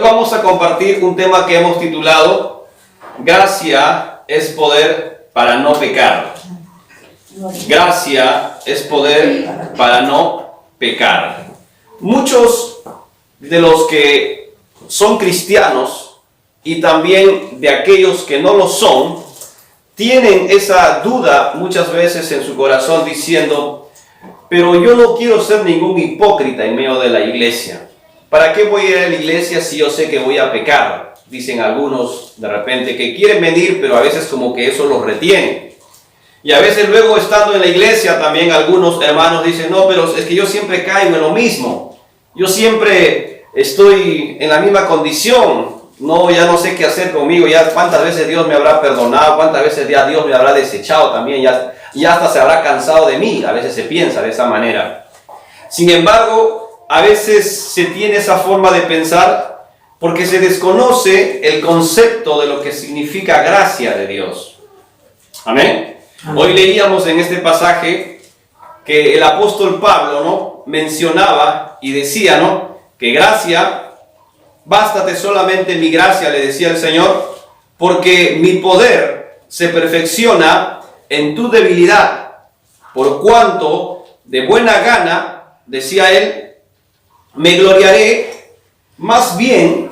Vamos a compartir un tema que hemos titulado Gracia es poder para no pecar. Gracia es poder para no pecar. Muchos de los que son cristianos y también de aquellos que no lo son, tienen esa duda muchas veces en su corazón diciendo: pero yo no quiero ser ningún hipócrita en medio de la iglesia. ¿Para qué voy a ir a la iglesia si yo sé que voy a pecar? Dicen algunos de repente que quieren venir, pero a veces como que eso los retiene. Y a veces luego estando en la iglesia también algunos hermanos dicen: no, pero es que yo siempre caigo en lo mismo. Yo siempre estoy en la misma condición. No, ya no sé qué hacer conmigo. Ya cuántas veces Dios me habrá perdonado, cuántas veces ya Dios me habrá desechado también. Ya hasta se habrá cansado de mí. A veces se piensa de esa manera. Sin embargo, a veces se tiene esa forma de pensar porque se desconoce el concepto de lo que significa gracia de Dios. Amén. Hoy leíamos en este pasaje que el apóstol Pablo, ¿no?, mencionaba y decía, ¿no?, que gracia, bástate solamente mi gracia, le decía el Señor, porque mi poder se perfecciona en tu debilidad, por cuanto de buena gana, decía él, me gloriaré más bien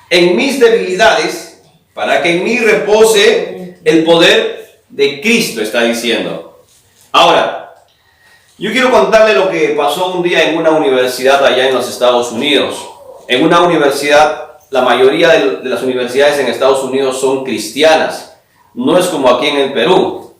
en mis debilidades, para que en mí repose el poder de Cristo, está diciendo. Ahora, yo quiero contarle lo que pasó un día en una universidad allá en los Estados Unidos. En una universidad, la mayoría de las universidades en Estados Unidos son cristianas. No es como aquí en el Perú.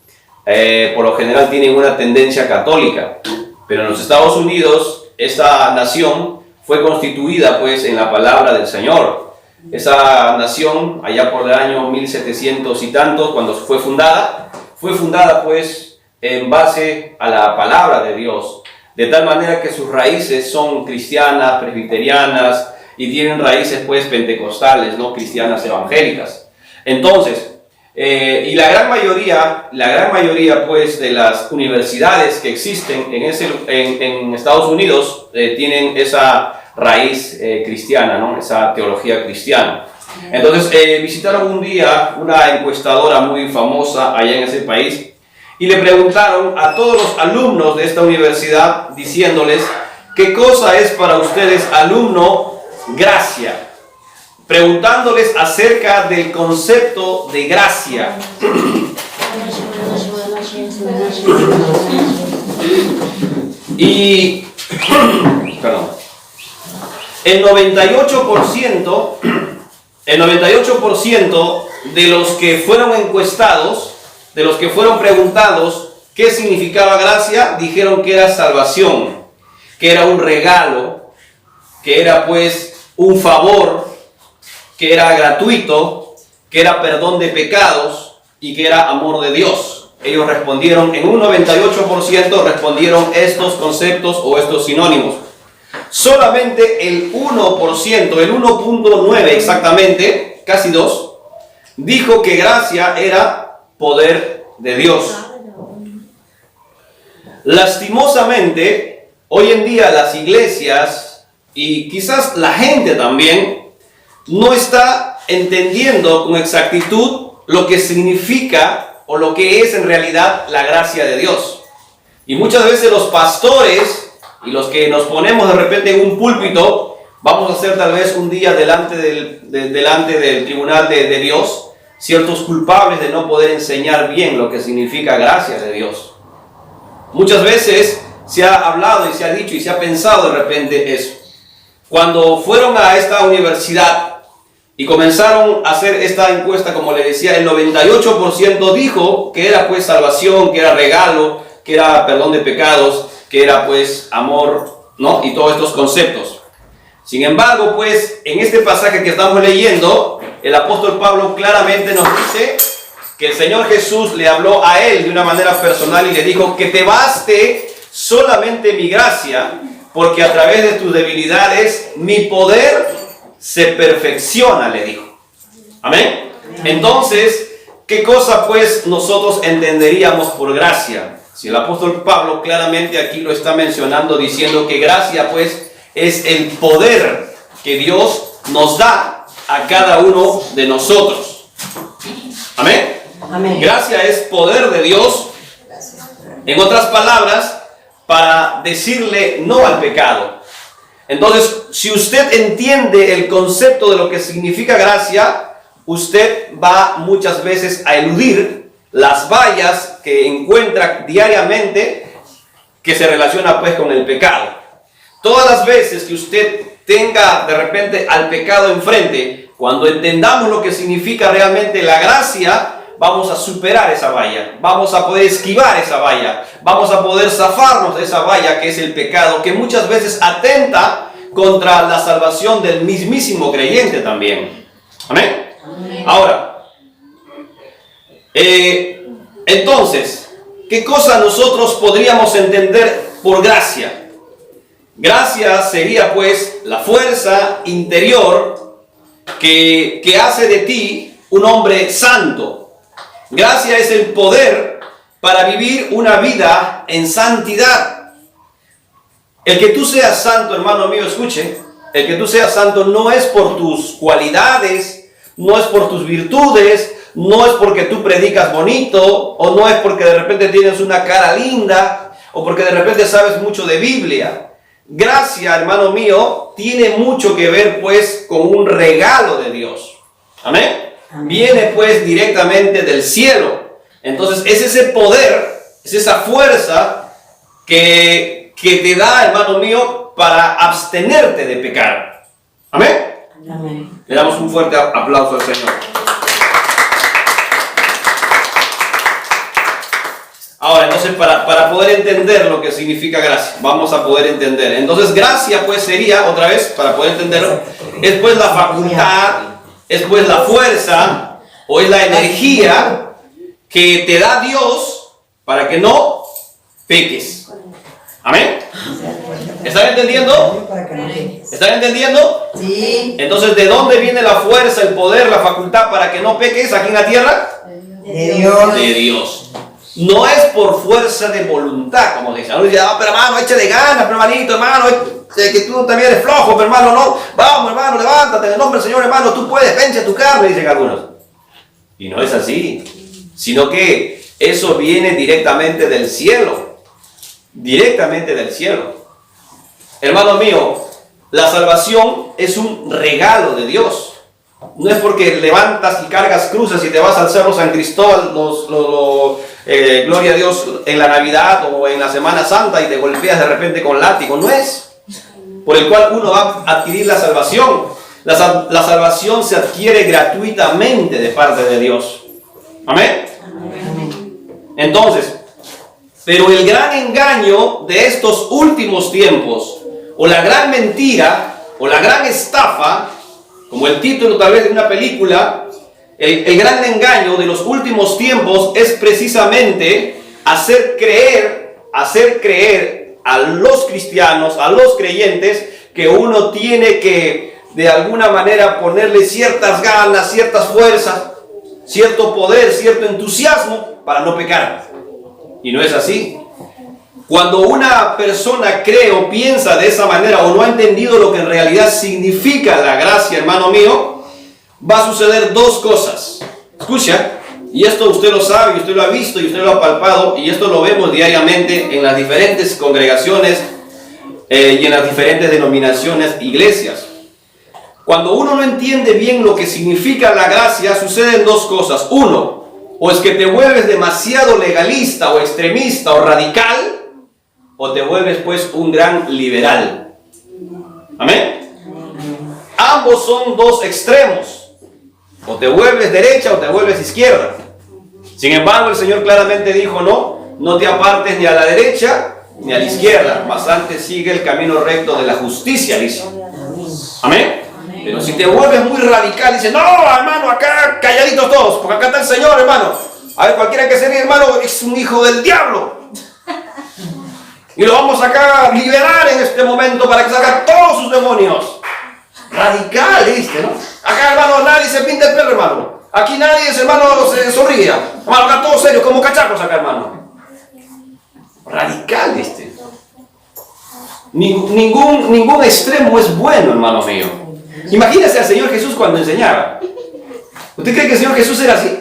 Por lo general tienen una tendencia católica. Pero en los Estados Unidos, esta nación fue constituida pues en la palabra del Señor. Esa nación, allá por el año 1700 y tantos, cuando fue fundada pues en base a la palabra de Dios. De tal manera que sus raíces son cristianas, presbiterianas, y tienen raíces pues pentecostales, no cristianas evangélicas. Entonces, y la gran mayoría pues de las universidades que existen en Estados Unidos tienen esa raíz cristiana, ¿no?, esa teología cristiana. Entonces visitaron un día una encuestadora muy famosa allá en ese país y le preguntaron a todos los alumnos de esta universidad diciéndoles: ¿qué cosa es para ustedes, alumno, gracia? Preguntándoles acerca del concepto de gracia. Y perdón, el 98% de los que fueron encuestados, de los que fueron preguntados qué significaba gracia, dijeron que era salvación, que era un regalo, que era pues un favor, que era gratuito, que era perdón de pecados y que era amor de Dios. Ellos respondieron, en un 98% respondieron estos conceptos o estos sinónimos. Solamente el 1%, el 1.9 exactamente, casi 2, dijo que gracia era poder de Dios. Lastimosamente, hoy en día las iglesias y quizás la gente también no está entendiendo con exactitud lo que significa o lo que es en realidad la gracia de Dios. Y muchas veces los pastores y los que nos ponemos de repente en un púlpito, vamos a ser tal vez un día delante del tribunal de Dios, ciertos culpables de no poder enseñar bien lo que significa gracia de Dios. Muchas veces se ha hablado y se ha dicho y se ha pensado de repente eso. Cuando fueron a esta universidad y comenzaron a hacer esta encuesta, como le decía, el 98% dijo que era pues salvación, que era regalo, que era perdón de pecados, que era pues amor, ¿no?, y todos estos conceptos. Sin embargo, pues en este pasaje que estamos leyendo, el apóstol Pablo claramente nos dice que el Señor Jesús le habló a él de una manera personal y le dijo: que te baste solamente mi gracia, porque a través de tus debilidades mi poder se perfecciona, le dijo. Amén. Entonces, ¿qué cosa pues nosotros entenderíamos por gracia? Si el apóstol Pablo claramente aquí lo está mencionando diciendo que gracia pues es el poder que Dios nos da a cada uno de nosotros. Amén. Amén. Gracia es poder de Dios, en otras palabras, para decirle no al pecado. Entonces, si usted entiende el concepto de lo que significa gracia, usted va muchas veces a eludir las vallas que encuentra diariamente que se relaciona pues con el pecado. Todas las veces que usted tenga de repente al pecado enfrente, cuando entendamos lo que significa realmente la gracia, vamos a superar esa valla, vamos a poder esquivar esa valla, vamos a poder zafarnos de esa valla que es el pecado, que muchas veces atenta contra la salvación del mismísimo creyente también. Amén. Amén. Ahora, entonces, ¿qué cosa nosotros podríamos entender por gracia? Gracia sería pues la fuerza interior que hace de ti un hombre santo. Gracia es el poder para vivir una vida en santidad. El que tú seas santo, hermano mío, escuche, el que tú seas santo no es por tus cualidades, no es por tus virtudes, no es porque tú predicas bonito, o no es porque de repente tienes una cara linda, o porque de repente sabes mucho de Biblia. Gracia, hermano mío, tiene mucho que ver pues con un regalo de Dios. Amén. Viene pues directamente del cielo. Entonces es ese poder, es esa fuerza que te da, hermano mío, para abstenerte de pecar. Amén. Amén. Le damos un fuerte aplauso al Señor. Ahora, entonces, para poder entender lo que significa gracia, vamos a poder entender. Entonces, gracia, pues, sería, otra vez, para poder entenderlo, es pues la facultad, es pues la fuerza, o es la energía que te da Dios para que no peques. Amén. ¿Están entendiendo? ¿Están entendiendo? Sí. Entonces, ¿de dónde viene la fuerza, el poder, la facultad para que no peques aquí en la tierra? De Dios. De Dios. No es por fuerza de voluntad, como dice. Uno dice, pero hermano, échale ganas, pero hermanito, hermano, que tú también eres flojo, pero hermano, no. Vamos, hermano, levántate, en el nombre del Señor, hermano, tú puedes, vence tu carne, dicen algunos. Y no es así, sino que eso viene directamente del cielo. Directamente del cielo. Hermano mío, la salvación es un regalo de Dios. No es porque levantas y cargas cruces y te vas al Cerro San Cristóbal, gloria a Dios, en la Navidad o en la Semana Santa y te golpeas de repente con látigo. No es por el cual uno va a adquirir la salvación. La salvación se adquiere gratuitamente de parte de Dios. Amén. Entonces, pero el gran engaño de estos últimos tiempos, o la gran mentira, o la gran estafa, como el título tal vez de una película, el gran engaño de los últimos tiempos es precisamente hacer creer a los cristianos, a los creyentes, que uno tiene que de alguna manera ponerle ciertas ganas, ciertas fuerzas, cierto poder, cierto entusiasmo para no pecar. Y no es así. Cuando una persona cree o piensa de esa manera o no ha entendido lo que en realidad significa la gracia, hermano mío, va a suceder dos cosas. Escucha, y esto usted lo sabe, y usted lo ha visto, y usted lo ha palpado, y esto lo vemos diariamente en las diferentes congregaciones y en las diferentes denominaciones, iglesias. Cuando uno no entiende bien lo que significa la gracia, suceden dos cosas. Uno, o es que te vuelves demasiado legalista o extremista o radical, o te vuelves pues un gran liberal. Amén. Ambos son dos extremos. O te vuelves derecha o te vuelves izquierda. Sin embargo, el Señor claramente dijo, no te apartes ni a la derecha ni a la izquierda, mas antes sigue el camino recto de la justicia, dice. Amén. Pero si te vuelves muy radical, dice, no, hermano, acá calladitos todos, porque acá está el Señor, hermano. A ver, cualquiera que se ríe, hermano, es un hijo del diablo. Y lo vamos acá a liberar en este momento para que salga todos sus demonios. Radical, ¿viste, no? Acá, hermano, nadie se pinta el pelo, hermano. Aquí nadie, hermano, se sonríe. Hermano, acá todos serios, como cachacos acá, hermano. Radical, ¿viste? Ningún extremo es bueno, hermano mío. Imagínese al Señor Jesús cuando enseñaba. ¿Usted cree que el Señor Jesús era así?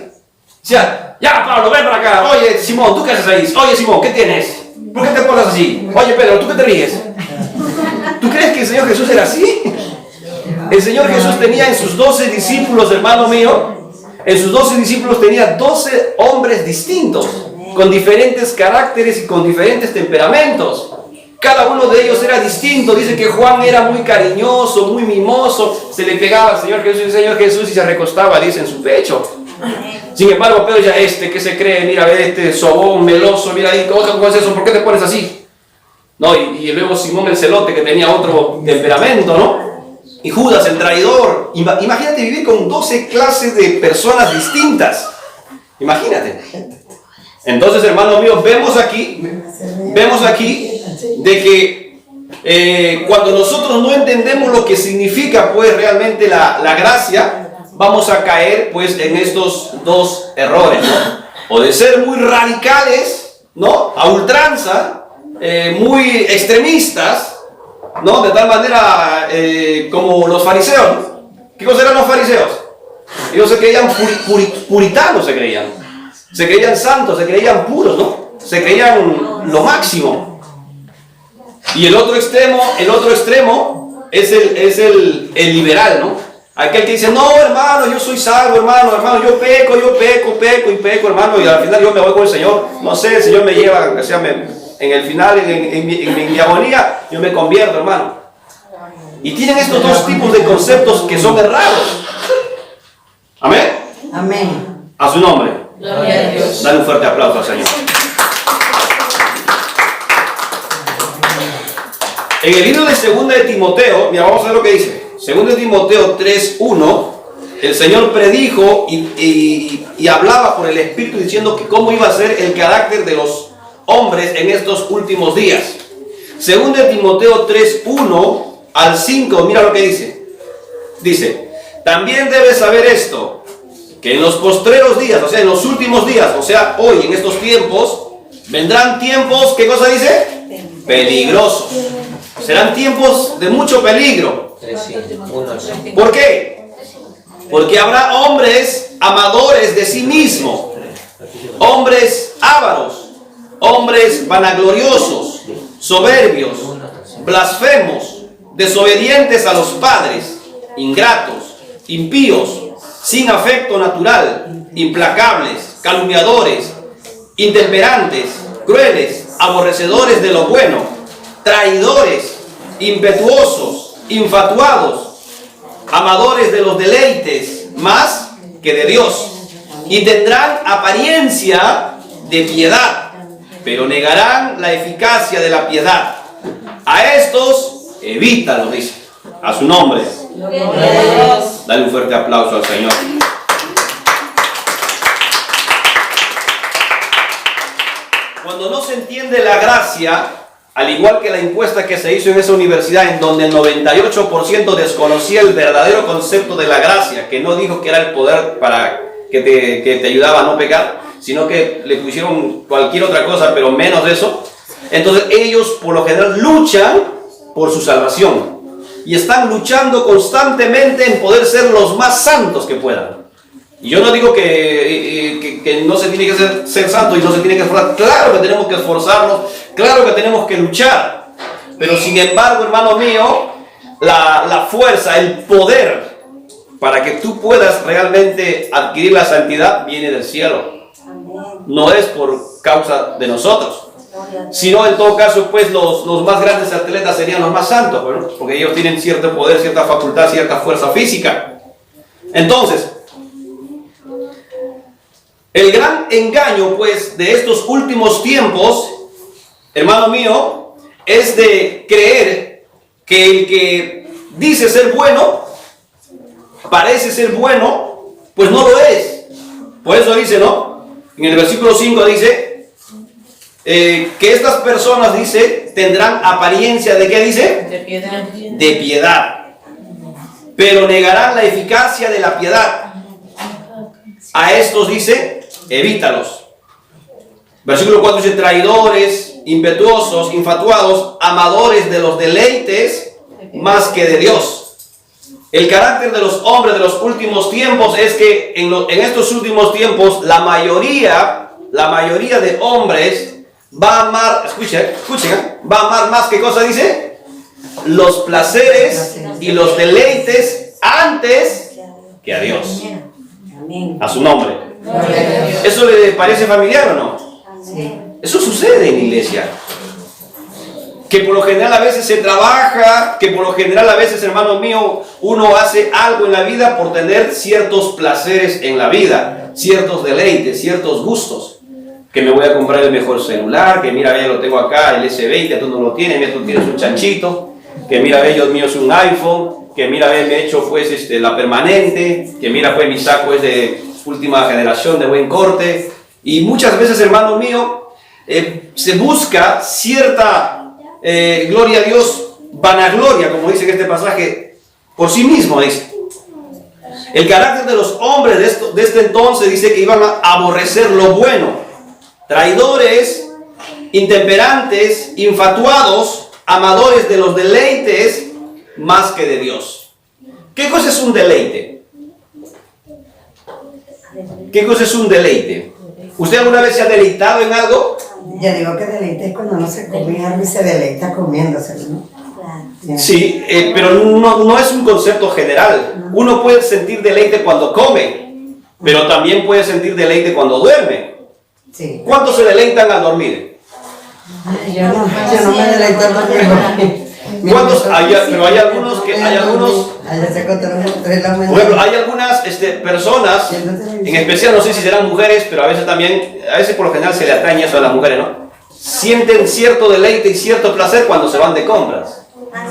Decía, ya Pablo, ven para acá. Oye, Simón, ¿tú qué haces ahí? Oye, Simón, ¿qué tienes? ¿Por qué te pones así? Oye, Pedro, ¿tú qué te ríes? ¿Tú crees que el Señor Jesús era así? El Señor Jesús tenía en sus 12 discípulos, hermano mío, en sus 12 discípulos tenía 12 hombres distintos, con diferentes caracteres y con diferentes temperamentos. Cada uno de ellos era distinto. Dice que Juan era muy cariñoso, muy mimoso, se le pegaba al Señor Jesús y se recostaba, dice, en su pecho. Sin embargo, Pedro ya ¿qué se cree? Mira, ve este sobón, meloso, mira ahí, ¿cómo es eso? ¿Por qué te pones así? No, y luego Simón el celote, que tenía otro temperamento, ¿no? Y Judas el traidor. Imagínate vivir con 12 clases de personas distintas. Imagínate. Entonces, hermanos míos, vemos aquí de que cuando nosotros no entendemos lo que significa pues realmente la gracia, vamos a caer pues en estos dos errores, ¿no? O de ser muy radicales, ¿no? A ultranza, muy extremistas, ¿no? De tal manera como los fariseos. ¿Qué cosa eran los fariseos? Ellos se creían puritanos, se creían santos, se creían puros, ¿no? Se creían lo máximo. Y el otro extremo es el liberal, ¿no? Aquel que dice, no, hermano, yo soy salvo, hermano, yo peco, hermano, y al final yo me voy con el Señor. No sé, el Señor me lleva, aunque sea en el final, en mi agonía, yo me convierto, hermano. Y tienen estos dos tipos de conceptos que son errados. Amén. Amén. A su nombre. Gloria a Dios. Dale un fuerte aplauso al Señor. En el libro de 2 de Timoteo, mira, vamos a ver lo que dice. 2 de Timoteo 3:1, el Señor predijo y hablaba por el Espíritu diciendo que cómo iba a ser el carácter de los hombres en estos últimos días. 2 de Timoteo 3:1 al 5, mira lo que dice. Dice, también debes saber esto, que en los postreros días, o sea, en los últimos días, o sea, hoy, en estos tiempos, vendrán tiempos, ¿qué cosa dice? Peligrosos. Serán tiempos de mucho peligro. ¿Por qué? Porque habrá hombres amadores de sí mismos, hombres ávaros, hombres vanagloriosos, soberbios, blasfemos, desobedientes a los padres, ingratos, impíos, sin afecto natural, implacables, calumniadores, intemperantes, crueles, aborrecedores de lo bueno, traidores, impetuosos, infatuados, amadores de los deleites más que de Dios, y tendrán apariencia de piedad, pero negarán la eficacia de la piedad. A estos evítalos, dice, a su nombre. Dale un fuerte aplauso al Señor. Cuando no se entiende la gracia, al igual que la encuesta que se hizo en esa universidad, en donde el 98% desconocía el verdadero concepto de la gracia, que no dijo que era el poder para que te ayudaba a no pecar, sino que le pusieron cualquier otra cosa, pero menos de eso. Entonces ellos por lo general luchan por su salvación y están luchando constantemente en poder ser los más santos que puedan. Y yo no digo que no se tiene que ser santo y no se tiene que esforzar. Claro que tenemos que esforzarnos, claro que tenemos que luchar. Pero sin embargo, hermano mío, la fuerza, el poder para que tú puedas realmente adquirir la santidad viene del cielo. No es por causa de nosotros. Sino en todo caso, pues los más grandes atletas serían los más santos, ¿no? Porque ellos tienen cierto poder, cierta facultad, cierta fuerza física. Entonces, el gran engaño, pues, de estos últimos tiempos, hermano mío, es de creer que el que dice ser bueno, parece ser bueno, pues no lo es. Por eso dice, ¿no? En el versículo 5 dice que estas personas, dice, tendrán apariencia de ¿qué dice? De piedad. De piedad. Pero negarán la eficacia de la piedad. A estos dice, evítalos. Versículo 4 dice, traidores, impetuosos, infatuados, amadores de los deleites más que de Dios. El carácter de los hombres de los últimos tiempos es que en estos últimos tiempos la mayoría de hombres va a amar, escuchen, va a amar más, ¿qué cosa dice? Los placeres y los deleites antes que a Dios. A su nombre. ¿Eso le parece familiar o no? Eso sucede en la iglesia. Que por lo general a veces se trabaja, que por lo general a veces, hermanos míos, uno hace algo en la vida por tener ciertos placeres en la vida, ciertos deleites, ciertos gustos. Que me voy a comprar el mejor celular, que mira, ya lo tengo acá, el S20, tú no lo tienes, mira, tú tienes un chanchito, que mira, ve, yo mío es un iPhone, que mira, ve, me he hecho pues la permanente, que mira, pues mi saco es de última generación, de buen corte. Y muchas veces, hermano mío, se busca cierta gloria a Dios, vanagloria, como dice en este pasaje, por sí mismo, dice. El carácter de los hombres de este entonces dice que iban a aborrecer lo bueno, traidores, intemperantes, infatuados, amadores de los deleites más que de Dios. ¿Qué cosa es un deleite? ¿Qué cosa es un deleite? ¿Usted alguna vez se ha deleitado en algo? Ya digo que deleite es cuando no se come algo y se deleita comiéndoselo, ¿no? Sí, pero no es un concepto general. Uno puede sentir deleite cuando come, pero también puede sentir deleite cuando duerme. Sí. ¿Cuántos se deleitan al dormir? Yo no me deleito al dormir. ¿Cuántos? Pero hay algunos que, por ejemplo, hay algunas personas, en especial no sé si serán mujeres, pero a veces por lo general se le atañe eso a las mujeres, ¿no? Sienten cierto deleite y cierto placer cuando se van de compras,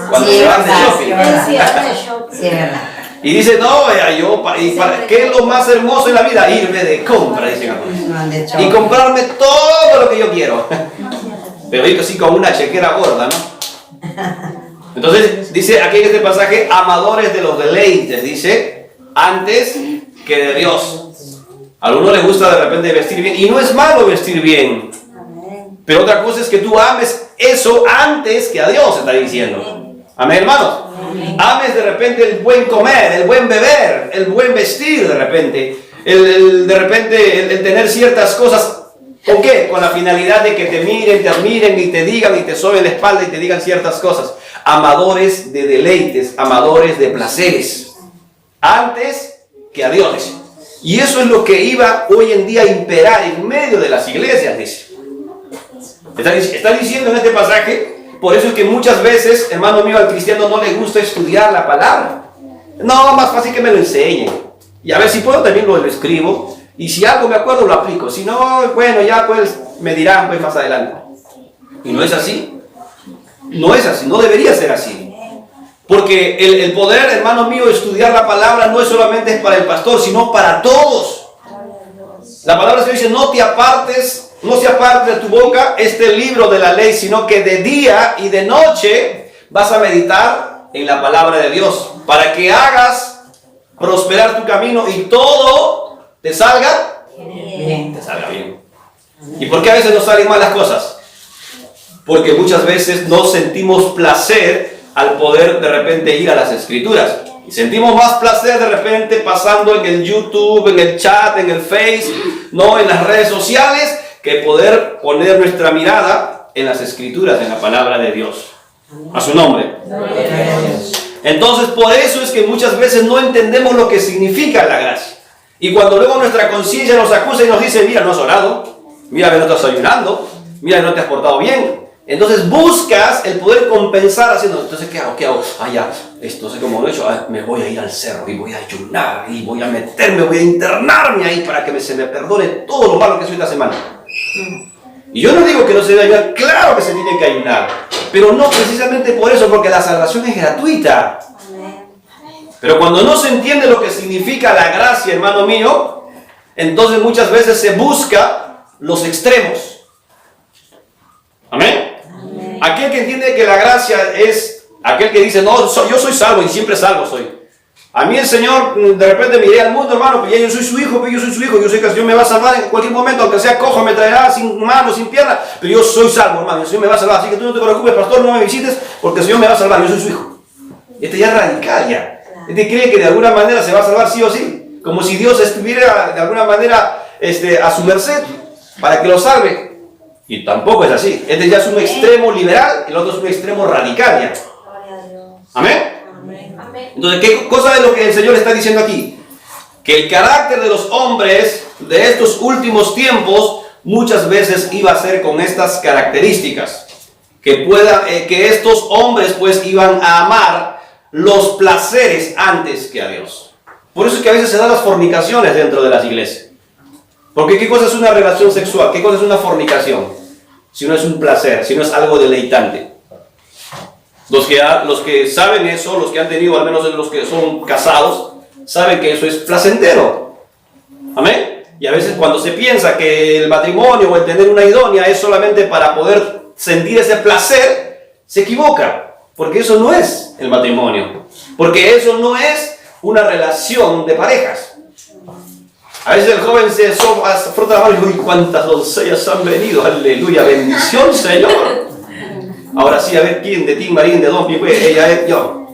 cuando se van de shopping. Sí, es verdad. Y dicen, no, ¿qué es lo más hermoso en la vida? Irme de compra, dicen algunos. Y comprarme todo lo que yo quiero. Pero digo así como una chequera gorda, ¿no? Entonces, dice aquí en este pasaje, amadores de los deleites, dice, antes que de Dios. A algunos les gusta de repente vestir bien, y no es malo vestir bien. Pero otra cosa es que tú ames eso antes que a Dios, está diciendo. Amén, hermanos. Ames de repente el buen comer, el buen beber, el buen vestir de repente. El tener ciertas cosas. ¿Con qué? Con la finalidad de que te admiren y te digan y te soben la espalda y te digan ciertas cosas. Amadores de deleites, amadores de placeres. Antes que a Dios. Y eso es lo que iba hoy en día a imperar en medio de las iglesias, dice. Está diciendo en este pasaje, por eso es que muchas veces, hermano mío, al cristiano no le gusta estudiar la palabra. No, más fácil que me lo enseñen. Y a ver si puedo también lo escribo. Y si algo me acuerdo lo aplico. Si no, bueno, ya pues me dirán pues más adelante. Y no es así. No es así, no debería ser así. Porque el poder, hermano mío, estudiar la palabra no es solamente para el pastor, sino para todos. La palabra se dice, no se aparte de tu boca este libro de la ley, sino que de día y de noche vas a meditar en la palabra de Dios, para que hagas prosperar tu camino y todo te salga bien. Te salga bien. ¿Y por qué a veces nos salen mal las cosas? Porque muchas veces no sentimos placer al poder de repente ir a las escrituras. Y sentimos más placer de repente pasando en el YouTube, en el chat, en el Face, no en las redes sociales, que poder poner nuestra mirada en las escrituras, en la palabra de Dios. A su nombre. Entonces, por eso es que muchas veces no entendemos lo que significa la gracia. Y cuando luego nuestra conciencia nos acusa y nos dice, mira, no has orado, mira, no estás ayunando, mira, no te has portado bien. Entonces buscas el poder compensar haciendo, entonces, ¿qué hago? Entonces, como lo he hecho, me voy a ir al cerro y voy a ayunar y voy a voy a internarme ahí para que se me perdone todo lo malo que soy esta semana. Y yo no digo que no se debe ayunar, claro que se tiene que ayunar, pero no precisamente por eso, porque la salvación es gratuita. Pero cuando no se entiende lo que significa la gracia, hermano mío, entonces muchas veces se busca los extremos. ¿Amén? Aquel que entiende que la gracia es aquel que dice, no, yo soy salvo y siempre salvo soy. A mí el Señor, de repente me iré al mundo, hermano, pues ya yo soy su hijo, yo sé que el Señor me va a salvar en cualquier momento, aunque sea cojo, me traerá sin manos, sin piernas, pero yo soy salvo, hermano, el Señor me va a salvar, así que tú no te preocupes, pastor, no me visites, porque el Señor me va a salvar, yo soy su hijo. Este ya es radical ya. Este cree que de alguna manera se va a salvar sí o sí, como si Dios estuviera de alguna manera a su merced para que lo salve. Y tampoco es así. Este ya es un extremo liberal, el otro es un extremo radical ya. Amén. Entonces, ¿qué cosa es lo que el Señor está diciendo aquí? Que el carácter de los hombres de estos últimos tiempos muchas veces iba a ser con estas características. Que estos hombres pues iban a amar los placeres antes que a Dios. Por eso es que a veces se dan las fornicaciones dentro de las iglesias. Porque ¿qué cosa es una relación sexual? ¿Qué cosa es una fornicación? Si no es un placer, si no es algo deleitante. Los que saben eso, los que han tenido, al menos los que son casados, saben que eso es placentero. Amén. Y a veces cuando se piensa que el matrimonio o el tener una idónea es solamente para poder sentir ese placer, se equivoca. Porque eso no es el matrimonio. Porque eso no es una relación de parejas. A veces el joven se frota la mano y dice, uy, cuántas doncellas han venido, aleluya, bendición, Señor. Ahora sí, a ver quién de ti, Marín, de Don Pipe, ella es yo.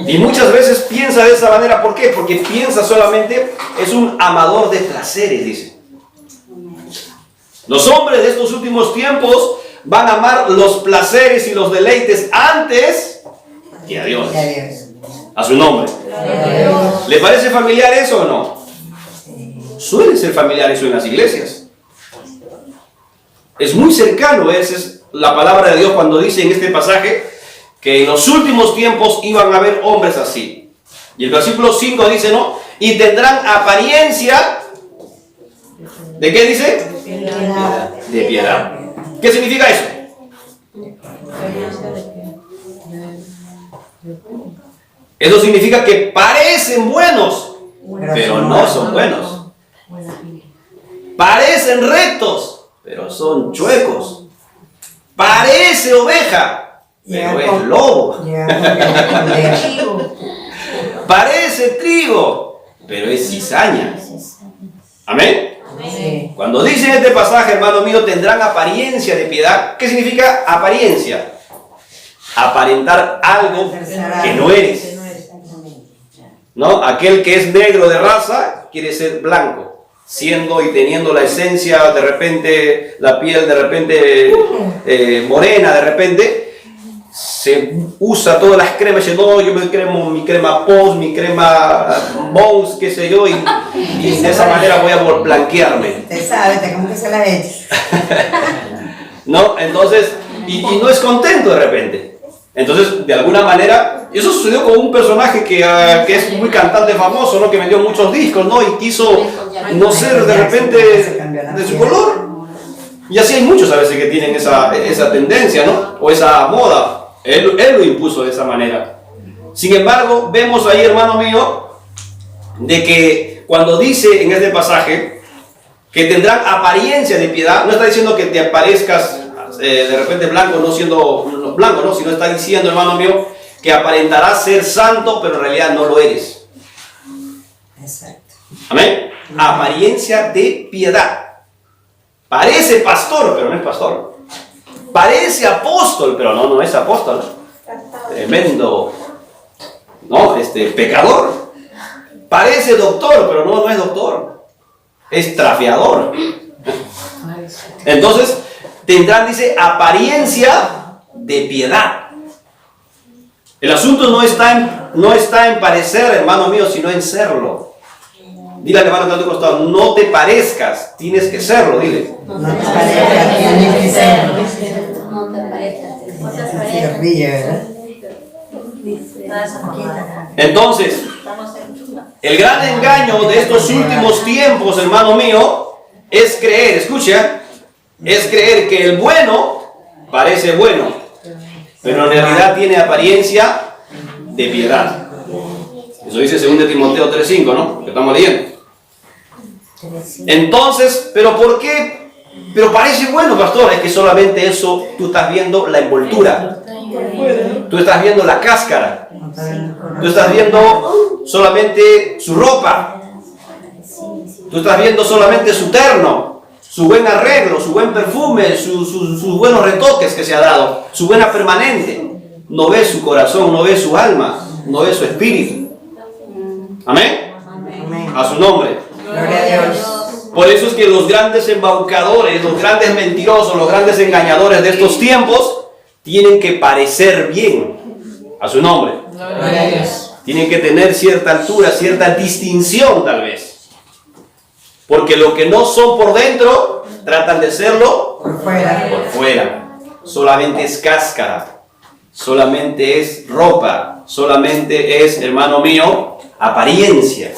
Y muchas veces piensa de esa manera, ¿por qué? Porque piensa solamente, es un amador de placeres, dice. Los hombres de estos últimos tiempos van a amar los placeres y los deleites antes que a Dios. A su nombre. ¿Le parece familiar eso o no? Suele ser familiar eso en las iglesias. Es muy cercano, esa es la palabra de Dios cuando dice en este pasaje que en los últimos tiempos iban a haber hombres así. Y el versículo 5 dice, ¿no? Y tendrán apariencia, ¿de qué dice? De piedad. ¿Qué significa eso? Eso significa que parecen buenos, pero no son buenos. Parecen rectos, pero son chuecos. Parece oveja, pero es lobo. Parece trigo, pero es cizaña. Amén. Cuando dice este pasaje, hermano mío, tendrán apariencia de piedad. ¿Qué significa apariencia? Aparentar algo que no eres. ¿No? Aquel que es negro de raza quiere ser blanco, siendo y teniendo la esencia, de repente, la piel de repente morena, de repente, se usa todas las cremas, dice, no, yo me cremo mi crema Pons, mi crema Bones, qué sé yo, y de esa manera voy a blanquearme. Usted sabe, ¿cómo que se la echa? ¿No? Entonces, y no es contento de repente. Entonces, de alguna manera, eso sucedió con un personaje que es muy cantante famoso, ¿no? Que vendió muchos discos, ¿no? Y quiso no ser de repente de su color. Y así hay muchos a veces que tienen esa tendencia, ¿no? O esa moda. Él lo impuso de esa manera. Sin embargo, vemos ahí, hermano mío, de que cuando dice en este pasaje que tendrán apariencia de piedad, no está diciendo que te aparezcas de repente blanco, no siendo blanco, ¿no? Sino está diciendo, hermano mío, que aparentarás ser santo, pero en realidad no lo eres. Exacto. Amén. Apariencia de piedad. Parece pastor, pero no es pastor. Parece apóstol, pero no es apóstol. Tremendo, ¿no? Pecador. Parece doctor, pero no es doctor. Es trafiador. Entonces, tendrán, dice, apariencia de piedad. El asunto no está en parecer, hermano mío, sino en serlo. Dile al hermano que está a tu costado, no te parezcas, tienes que serlo, dile. No te parezcas, tienes que serlo. No te parezcas, Entonces, el gran engaño de estos últimos tiempos, hermano mío, es creer, escucha, es creer que el bueno parece bueno, pero en realidad tiene apariencia de piedad. Eso dice 2 Timoteo 3:5, ¿no? Que estamos leyendo. Entonces, ¿pero por qué? Pero parece bueno, pastor, es que solamente eso, tú estás viendo la envoltura. Tú estás viendo la cáscara. Tú estás viendo solamente su ropa. Tú estás viendo solamente su terno, su buen arreglo, su buen perfume, sus buenos retoques que se ha dado, su buena permanente. No ves su corazón, no ves su alma. no es su espíritu. Amén. Amén. A su nombre. Gloria a Dios. Por eso es que los grandes embaucadores, los grandes mentirosos, los grandes engañadores de estos tiempos tienen que parecer bien. A su nombre. Gloria a Dios. Tienen que tener cierta altura, cierta distinción tal vez. Porque lo que no son por dentro, tratan de serlo Por fuera. por fuera. Solamente es cáscara. Solamente es ropa. Solamente es, hermano mío, apariencia.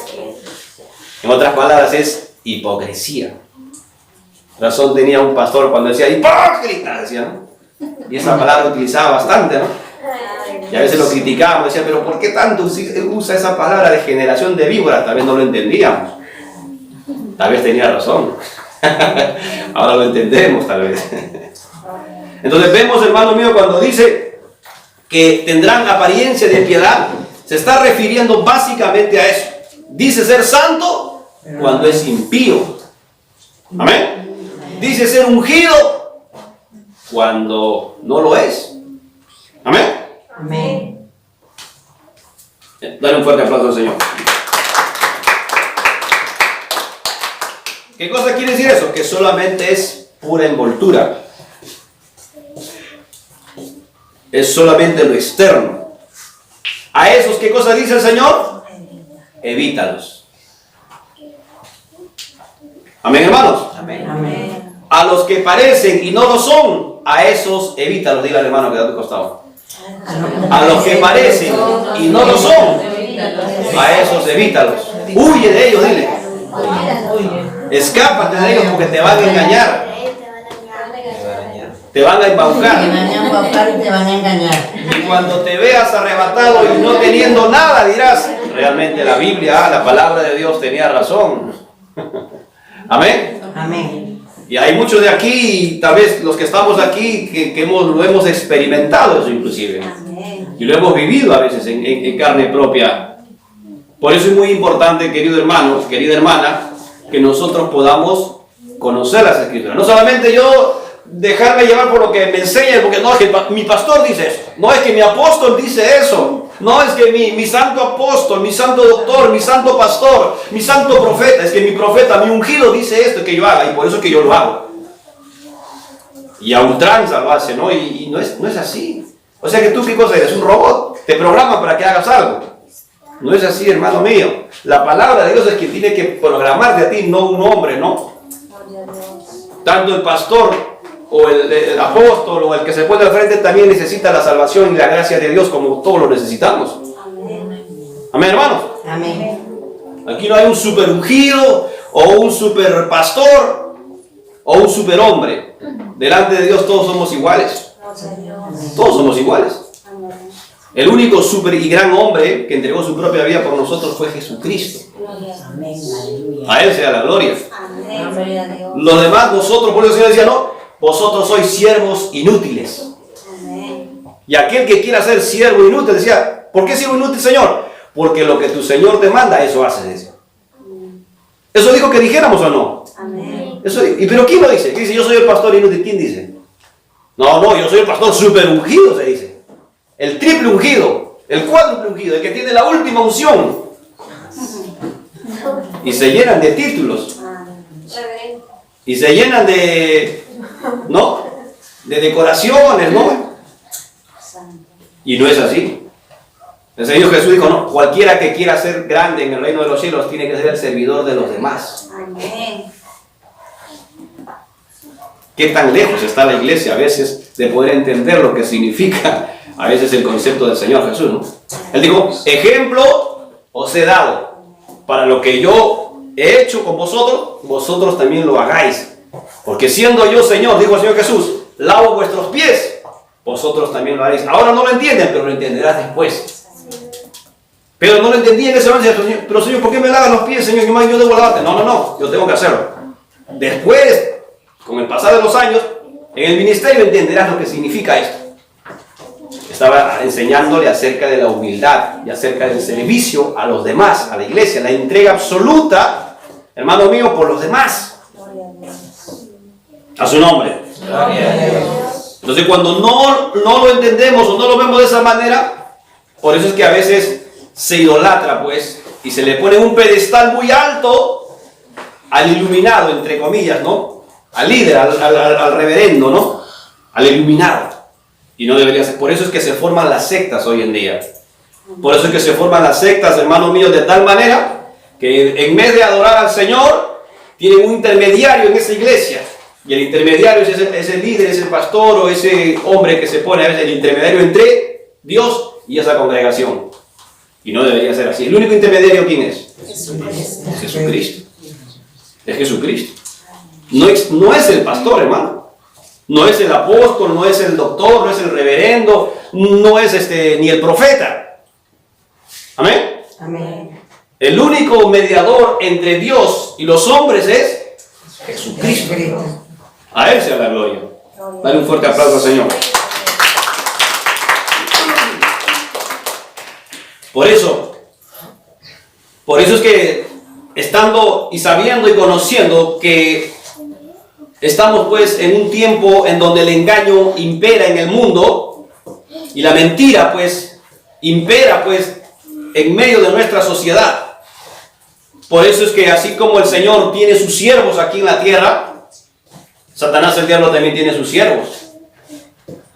En otras palabras, es hipocresía. Razón tenía un pastor cuando decía hipócrita, decía, ¿no? Y esa palabra utilizaba bastante, ¿no? Y a veces lo criticábamos, decía, pero ¿por qué tanto usa esa palabra de generación de víboras? Tal vez no lo entendíamos. Tal vez tenía razón. Ahora lo entendemos, tal vez. Entonces vemos, hermano mío, cuando dice que tendrán apariencia de piedad, se está refiriendo básicamente a eso. Dice ser santo cuando es impío. Amén. Dice ser ungido cuando no lo es. Amén. Amén. Dale un fuerte aplauso al Señor. ¿Qué cosa quiere decir eso? Que solamente es pura envoltura. Es solamente lo externo. A esos, ¿qué cosa dice el Señor? Evítalos. Amén, hermanos. Amén. Amén. A los que parecen y no lo son, a esos evítalos. Dígale, hermano, que da a tu costado. A los que parecen y no lo son, a esos evítalos. Huye de ellos, dile. Escápate de ellos porque te van a engañar. Te van a embaucar. Te van a embaucar y te van a engañar. Y cuando te veas arrebatado y no teniendo nada, dirás, realmente la Biblia, la palabra de Dios tenía razón. Amén. Amén. Y hay muchos de aquí, tal vez los que estamos aquí, que lo hemos experimentado eso inclusive. Y lo hemos vivido a veces en carne propia. Por eso es muy importante, querido hermano, querida hermana, que nosotros podamos conocer las Escrituras. No solamente yo dejarme llevar por lo que me enseñan, porque no es que mi pastor dice eso, no es que mi apóstol dice eso, no es que mi santo apóstol, mi santo doctor, mi santo pastor, mi santo profeta, es que mi profeta, mi ungido dice esto que yo haga y por eso es que yo lo hago. Y a ultranza lo hace, ¿no? Y no es así. O sea que tú, ¿qué cosa eres? Un robot, te programa para que hagas algo. No es así, hermano mío. La palabra de Dios es quien tiene que programarte a ti, no un hombre, ¿no? Tanto el pastor o el apóstol o el que se pone al frente también necesita la salvación y la gracia de Dios como todos lo necesitamos. Amén, hermanos. Amén. Aquí no hay un super ungido o un super pastor o un super hombre. Delante de Dios todos somos iguales. Todos somos iguales. El único super y gran hombre que entregó su propia vida por nosotros fue Jesucristo. Amén. Aleluya. A Él sea la gloria. Amén. Los demás, vosotros, por eso el Señor decía, no, vosotros sois siervos inútiles. Y aquel que quiera ser siervo inútil decía, ¿por qué siervo inútil, Señor? Porque lo que tu Señor te manda, eso haces. Decía. ¿Eso dijo que dijéramos o no? Amén. Eso, ¿y pero quién lo dice? ¿Quién dice, yo soy el pastor inútil? ¿Quién dice? No, yo soy el pastor super ungido, se dice. El triple ungido, el cuádruple ungido, el que tiene la última unción. Y se llenan de títulos. Y se llenan de, ¿no? De decoraciones, ¿no? Y no es así. El Señor Jesús dijo, no, cualquiera que quiera ser grande en el reino de los cielos tiene que ser el servidor de los demás. ¿Qué tan lejos está la iglesia a veces de poder entender lo que significa a veces el concepto del Señor Jesús, ¿no? Él dijo, ejemplo os he dado, para lo que yo he hecho con vosotros, vosotros también lo hagáis. Porque siendo yo Señor, dijo el Señor Jesús, lavo vuestros pies, vosotros también lo haréis. Ahora no lo entienden, pero lo entenderás después. Pero no lo entendí en ese momento, pero Señor, ¿por qué me lavas los pies, Señor? Yo debo lavarte. No, yo tengo que hacerlo. Después, con el pasar de los años, en el ministerio entenderás lo que significa esto. Estaba enseñándole acerca de la humildad y acerca del servicio a los demás, a la iglesia, la entrega absoluta, hermano mío, por los demás. A su nombre. Entonces, cuando no lo entendemos o no lo vemos de esa manera, Por eso es que a veces se idolatra, pues, y se le pone un pedestal muy alto al iluminado, entre comillas, ¿no? Al líder, al reverendo, ¿no? Al iluminado. Y no debería ser. Por eso es que se forman las sectas hoy en día. Por eso es que se forman las sectas, hermanos míos, de tal manera que en vez de adorar al Señor, tienen un intermediario en esa iglesia. Y el intermediario es ese líder, ese pastor o ese hombre que se pone a veces el intermediario entre Dios y esa congregación. Y no debería ser así. ¿El único intermediario quién es? Jesucristo. Es Jesucristo. Es Jesucristo. No es el pastor, hermano. No es el apóstol, no es el doctor, no es el reverendo, no es ni el profeta. Amén. Amén. El único mediador entre Dios y los hombres es Jesucristo. A Él sea la gloria. Dale un fuerte aplauso al Señor. Por eso es que estando y sabiendo y conociendo que estamos pues en un tiempo en donde el engaño impera en el mundo y la mentira pues impera pues en medio de nuestra sociedad. Por eso es que así como el Señor tiene sus siervos aquí en la tierra, Satanás el diablo también tiene sus siervos.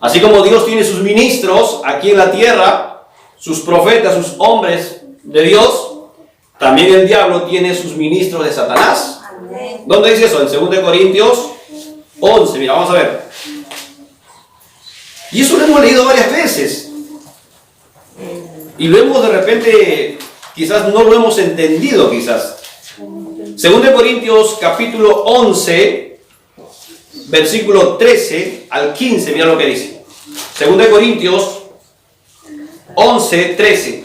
Así como Dios tiene sus ministros aquí en la tierra, sus profetas, sus hombres de Dios, también el diablo tiene sus ministros de Satanás. ¿Dónde dice eso? En 2 Corintios 11, mira, vamos a ver. Y eso lo hemos leído varias veces. Y lo hemos de repente, quizás no lo hemos entendido, quizás. 2 Corintios capítulo 11, versículo 13 al 15, mira lo que dice. 2 Corintios 11, 13.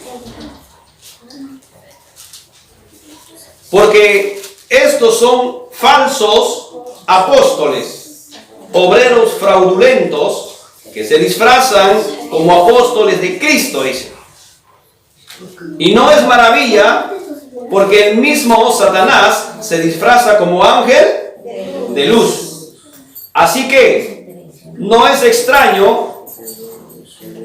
Porque estos son falsos apóstoles, obreros fraudulentos, que se disfrazan como apóstoles de Cristo, dice. Y no es maravilla, porque el mismo Satanás se disfraza como ángel de luz. Así que no es extraño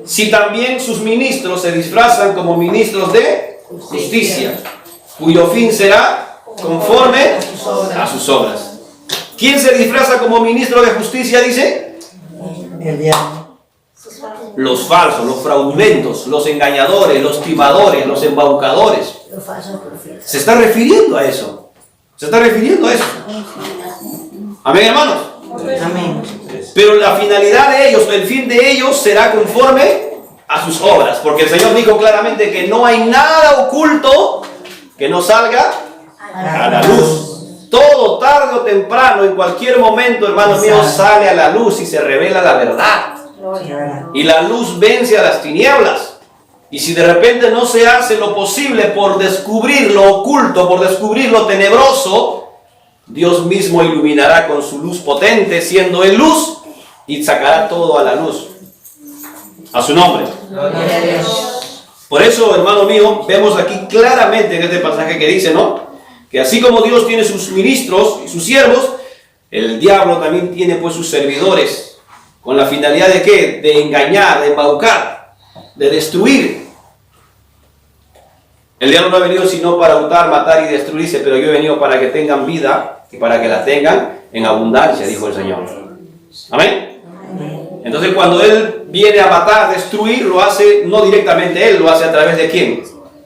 si también sus ministros se disfrazan como ministros de justicia, cuyo fin será conforme a sus obras. ¿Quién se disfraza como ministro de justicia, dice? El diablo. Los falsos, los fraudulentos, los engañadores, los timadores, los embaucadores. Los falsos profetas. Se está refiriendo a eso. Se está refiriendo a eso. Amén, hermanos. Amén. Pero la finalidad de ellos, el fin de ellos será conforme a sus obras. Porque el Señor dijo claramente que no hay nada oculto que no salga a la luz. Todo tarde o temprano, en cualquier momento, hermanos míos, sale a la luz y se revela la verdad. Y la luz vence a las tinieblas. Y si de repente no se hace lo posible por descubrir lo oculto, por descubrir lo tenebroso, Dios mismo iluminará con su luz potente, siendo Él luz, y sacará todo a la luz. A su nombre. Por eso, hermano mío, vemos aquí claramente en este pasaje que dice, ¿no? Que así como Dios tiene sus ministros y sus siervos, el diablo también tiene pues sus servidores. ¿Con la finalidad de qué? De engañar, de embaucar, de destruir. El diablo no ha venido sino para hurtar, matar y destruirse, pero yo he venido para que tengan vida y para que la tengan en abundancia, dijo el Señor. Amén. Entonces cuando Él viene a matar, destruir, lo hace no directamente Él, lo hace a través de ¿quién?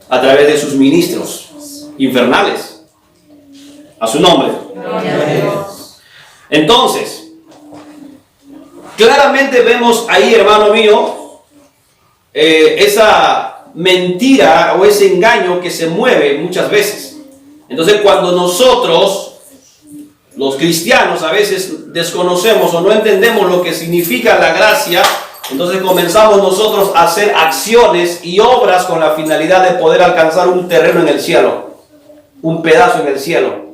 A través de sus ministros infernales. A su nombre. Entonces, claramente vemos ahí, hermano mío, esa mentira o ese engaño que se mueve muchas veces. Entonces cuando nosotros, los cristianos, a veces desconocemos o no entendemos lo que significa la gracia, entonces comenzamos nosotros a hacer acciones y obras con la finalidad de poder alcanzar un terreno en el cielo, un pedazo en el cielo.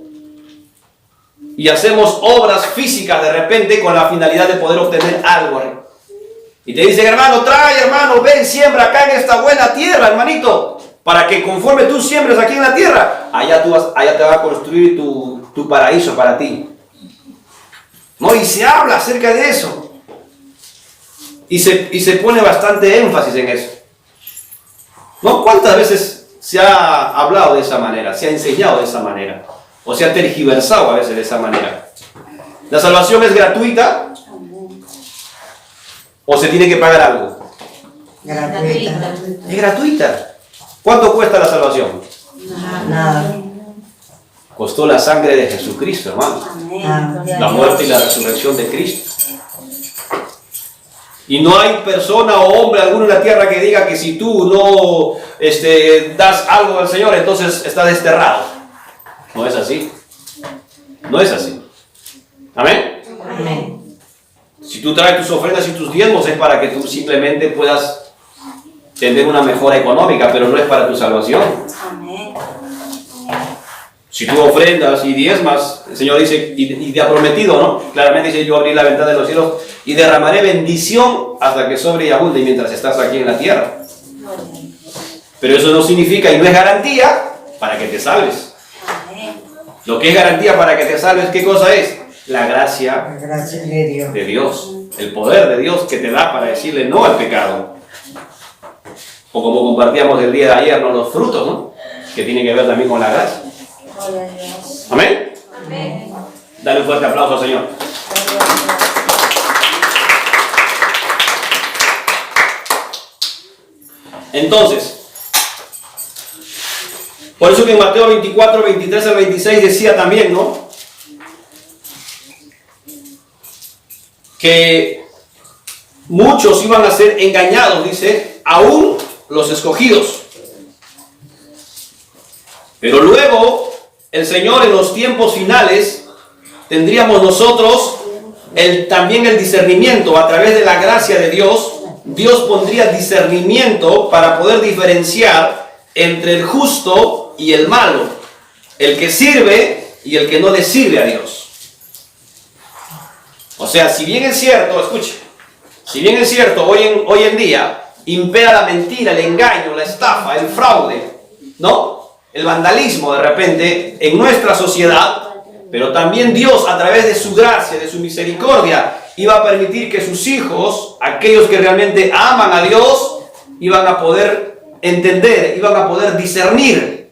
Y hacemos obras físicas de repente con la finalidad de poder obtener algo. Y te dicen, hermano, trae, hermano, ven, siembra acá en esta buena tierra, hermanito, para que conforme tú siembres aquí en la tierra, allá te va a construir tu paraíso para ti. ¿No? Y se habla acerca de eso. Y se pone bastante énfasis en eso. ¿No? ¿Cuántas veces se ha hablado de esa manera, se ha enseñado de esa manera, o se ha tergiversado a veces de esa manera? ¿La salvación es gratuita o se tiene que pagar algo? Gratuita. Es gratuita. ¿Cuánto cuesta la salvación? Nada. Costó la sangre de Jesucristo, hermano. La muerte y la resurrección de Cristo. Y no hay persona o hombre alguno en la tierra que diga que si tú no das algo al Señor, entonces estás desterrado. No es así. No es así. Amén. Amén. Si tú traes tus ofrendas y tus diezmos es para que tú simplemente puedas tener una mejora económica, pero no es para tu salvación. Amén. Si tú ofrendas y diezmas, el Señor dice, y te ha prometido, ¿no? Claramente dice, yo abrí la ventana de los cielos y derramaré bendición hasta que sobre y abunde mientras estás aquí en la tierra. Pero eso no significa y no es garantía para que te salves. Amén. Lo que es garantía para que te salves, ¿qué cosa es? La gracia Gracias de Dios. de Dios, el poder de Dios que te da para decirle no al pecado. O como compartíamos el día de ayer, ¿no? Los frutos, ¿no? Que tienen que ver también con la gracia. Gloria a Dios. Amén. Amén. Dale un fuerte aplauso al Señor. Entonces, por eso que en Mateo 24, 23 al 26 decía también, ¿no? Que muchos iban a ser engañados, dice, aún los escogidos. Pero luego, el Señor en los tiempos finales, tendríamos nosotros también el discernimiento a través de la gracia de Dios. Dios pondría discernimiento para poder diferenciar entre el justo y el malo, el que sirve y el que no le sirve a Dios. O sea, si bien es cierto, escuche, si bien es cierto, hoy en día impera la mentira, el engaño, la estafa, el fraude, ¿no? El vandalismo de repente en nuestra sociedad, pero también Dios a través de su gracia, de su misericordia, iba a permitir que sus hijos, aquellos que realmente aman a Dios, iban a poder entender, iban a poder discernir.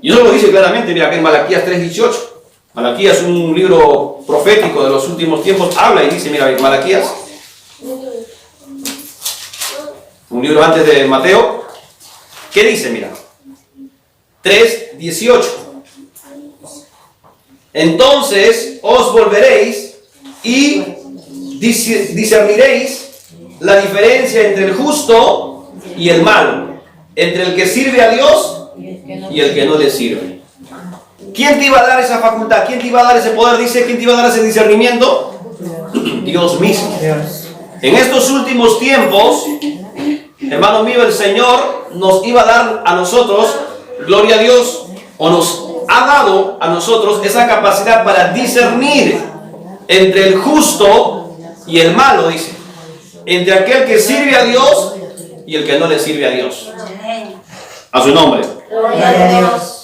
Y eso lo dice claramente, mira, aquí en Malaquías 3:18. Malaquías, un libro profético de los últimos tiempos, habla y dice, mira, Malaquías, un libro antes de Mateo, ¿qué dice? Mira, 3:18. Entonces os volveréis y discerniréis la diferencia entre el justo y el malo, entre el que sirve a Dios y el que no le sirve. ¿Quién te iba a dar esa facultad? ¿Quién te iba a dar ese poder? Dice, ¿quién te iba a dar ese discernimiento? Dios mismo. Dios. En estos últimos tiempos, hermano mío, el Señor nos iba a dar a nosotros, gloria a Dios, o nos ha dado a nosotros esa capacidad para discernir entre el justo y el malo, dice, entre aquel que sirve a Dios y el que no le sirve a Dios. A su nombre. Gloria a Dios.